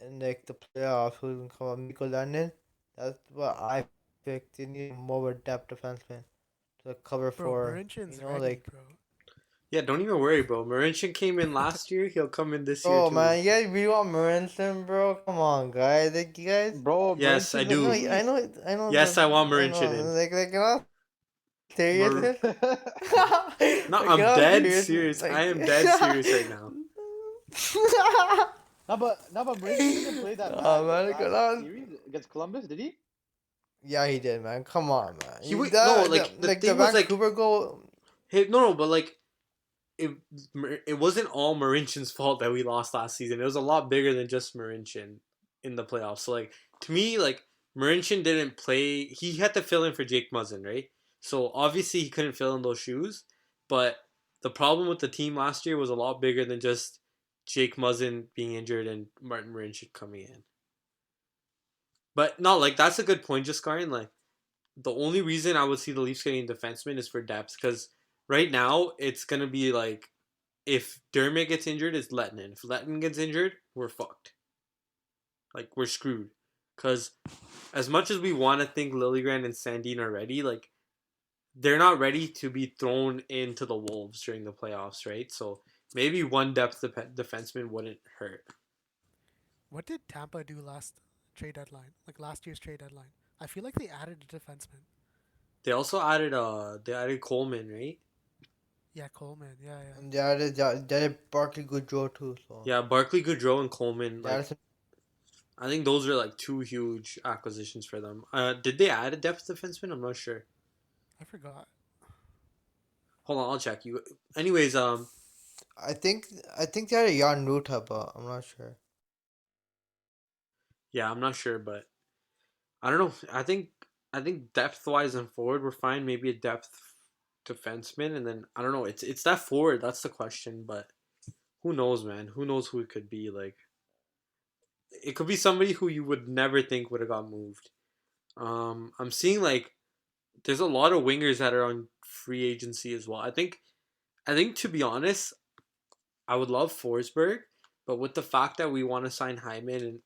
in like the playoffs? Who's gonna come up? Miko Lennon. That's what I picked. They need more of a depth defenseman to cover Bro, for Marinchin's ready, like. bro. Yeah, don't even worry, bro. Marincin came in last year. He'll come in this year Oh too. man, you guys really want Marinson, bro? Come on, guys. Like you guys. Bro, Yes, I Marincin's a No, do. I beast. know, I know Yes, I want I Marincin know. in. Like you're not serious. Mar- no, Like you're I'm not dead serious. serious. I Like. am dead serious right now. No, but Marincin didn't play that Oh bad man, like, you're last not. series against Columbus, did he? Yeah, he did, man. Come on, man. He would no like the The thing was like Vancouver goal. hey no, but like it it wasn't all Marincin's fault that we lost last season. It was a lot bigger than just Marincin in the playoffs. So like to me, like Marincin didn't play. He had to fill in for Jake Muzzin, right? So obviously he couldn't fill in those shoes. But the problem with the team last year was a lot bigger than just Jake Muzzin being injured and Martin Marincin coming in. But no, like that's a good point, just Karin. Like the only reason I would see the Leafs getting defenseman is for depth because right now it's gonna be like if Dermott gets injured, it's Lettinen. If Lettinen gets injured, we're fucked. Like we're screwed. Because as much as we want to think Liljegren and Sandin are ready, like they're not ready to be thrown into the wolves during the playoffs, right? So maybe one depth defenseman wouldn't hurt. What did Tampa do last trade deadline? Like last year's trade deadline? I feel like they added a defenseman. They added Coleman, right? Yeah, Coleman. Yeah, yeah. And they Barkley Goodrow too. So Yeah, Barkley, Goodrow, and Coleman. Like that is I think those are like two huge acquisitions for them. Did they add a depth defenseman? I'm not sure. I forgot. Hold on, I'll check you. Anyways, I think they had a Jan Ruta, but I'm not sure. yeah, I'm not sure, but I don't know. I think depth wise and forward we're fine. Maybe a depth defenseman, and then I don't know. It's that forward that's the question. But who knows, man? Who knows who it could be? Like it could be somebody who you would never think would have got moved. I'm seeing like there's a lot of wingers that are on free agency as well. I think to be honest, I would love Forsberg, but with the fact that we want to sign Hyman and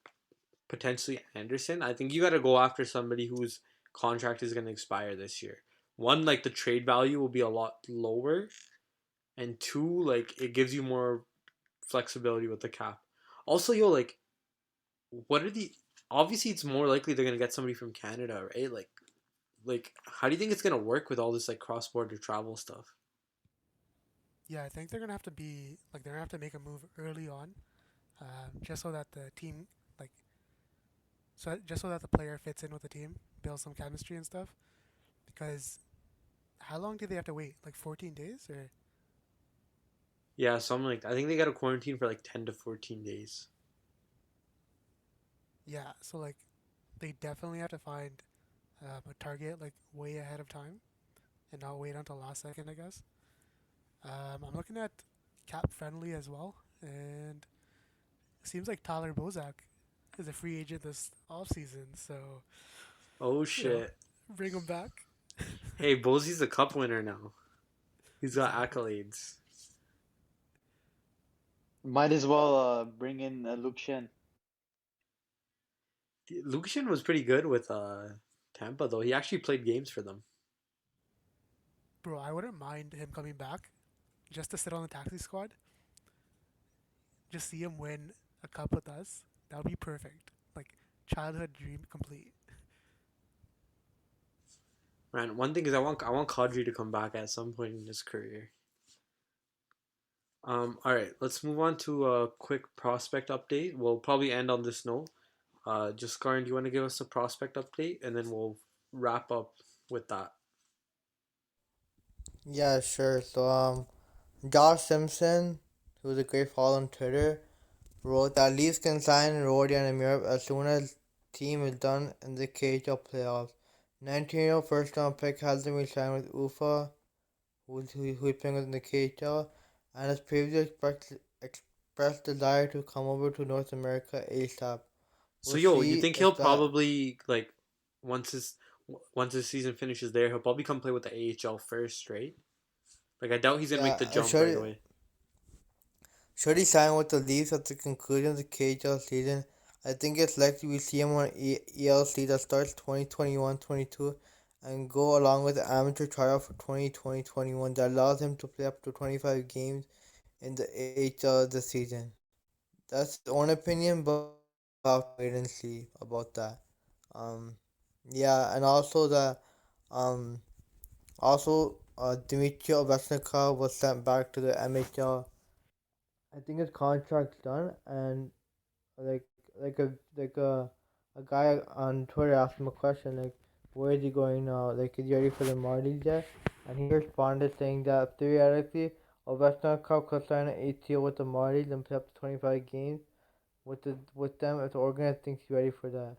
potentially Anderson, I think you got to go after somebody whose contract is going to expire this year. One, like the trade value will be a lot lower, and two, like it gives you more flexibility with the cap. Also, yo, like, what are the? Obviously, it's more likely they're gonna get somebody from Canada, right? Like, how do you think it's gonna work with all this like cross border travel stuff? Yeah, I think they're gonna have to be like they're gonna have to make a move early on, just so that the team like just so that the player fits in with the team, builds some chemistry and stuff. Because how long do they have to wait? Like 14 days or Yeah, so I'm like, I think they got to quarantine for like 10 to 14 days. yeah. So like they definitely have to find a target like way ahead of time and not wait until last second, I guess. I'm looking at cap friendly as well, and seems like Tyler Bozak is a free agent this off season. So Oh you know, shit! bring him back. Hey, Bosey's a cup winner now. He's got Exactly. accolades. Might as well bring in Luke Shen. Lucashin was pretty good with Tampa though. He actually played games for them. Bro, I wouldn't mind him coming back just to sit on the taxi squad. Just see him win a cup with us. That would be perfect. Like childhood dream complete. Man, one thing is I want Kadri to come back at some point in his career. All right, let's move on to a quick prospect update. We'll probably end on this note. Just Karan, do you want to give us a prospect update, and then we'll wrap up with that. Yeah, sure. Josh Simpson, who's a great follow on Twitter, wrote that Leafs can sign Rodion and Europe as soon as team is done in the KHL playoffs. 19-year-old first round pick hasn't been signed with UFA, who's playing in the KHL, and has previously expressed desire to come over to North America ASAP. So We'll yo, you see think he'll if that. probably like once his once his season finishes there, he'll probably come play with the AHL first, right? Like I doubt he's gonna make Yeah, the jump right away. should he sign with the Leafs at the conclusion of the KHL season? I think it's likely we see him on ELC that starts 2021-22 and go along with the amateur tryout for 2020-21 that allows him to play up to 25 games in the AHL this season. That's his own opinion, but we'll have to wait and see about that. Um, yeah, and um, Dmitry Ovechnikov was sent back to the MHL. I think his contract's done, and like like a like a guy on Twitter asked him a question like, where is he going now? Like, is he ready for the Marlies yet? And he responded saying that theoretically, Ovechnikov could sign an ATO with the Marlies and play up to 25 games with them if the organization thinks he's ready for that.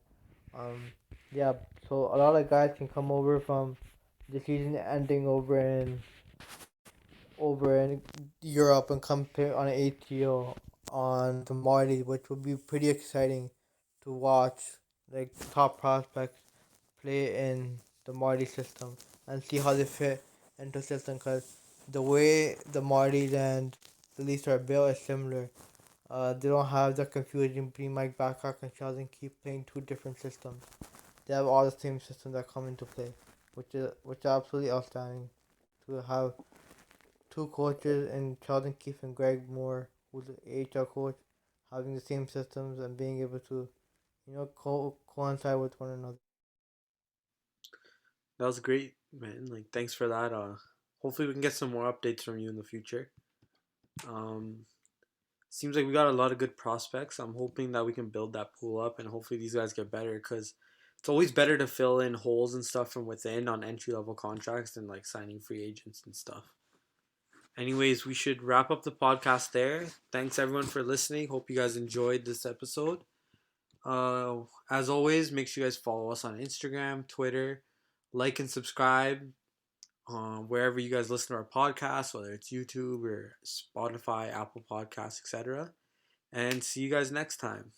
Um, yeah. So a lot of guys can come over from the season ending over in Europe and come play on an ATO on the Marlies, which would be pretty exciting to watch. Like the top prospects play in the Marley system and see how they fit into the system. Because the way the Marlies and the Leafs are built is similar. They don't have the confusion between Mike Babcock and Sheldon keep playing two different systems. They have all the same systems that come into play, which is absolutely outstanding to have two coaches in Sheldon Keefe and Greg Moore, who's the AHL coach, having the same systems and being able to, coincide with one another. That was great, man. Like thanks for that. Hopefully we can get some more updates from you in the future. Um, Seems like we got a lot of good prospects. I'm hoping that we can build that pool up and hopefully these guys get better because it's always better to fill in holes and stuff from within on entry level contracts than like signing free agents and stuff. Anyways, we should wrap up the podcast there. Thanks everyone for listening. Hope you guys enjoyed this episode. As always, make sure you guys follow us on Instagram, Twitter, like and subscribe wherever you guys listen to our podcast, whether it's YouTube or Spotify, Apple Podcasts, etc. And see you guys next time.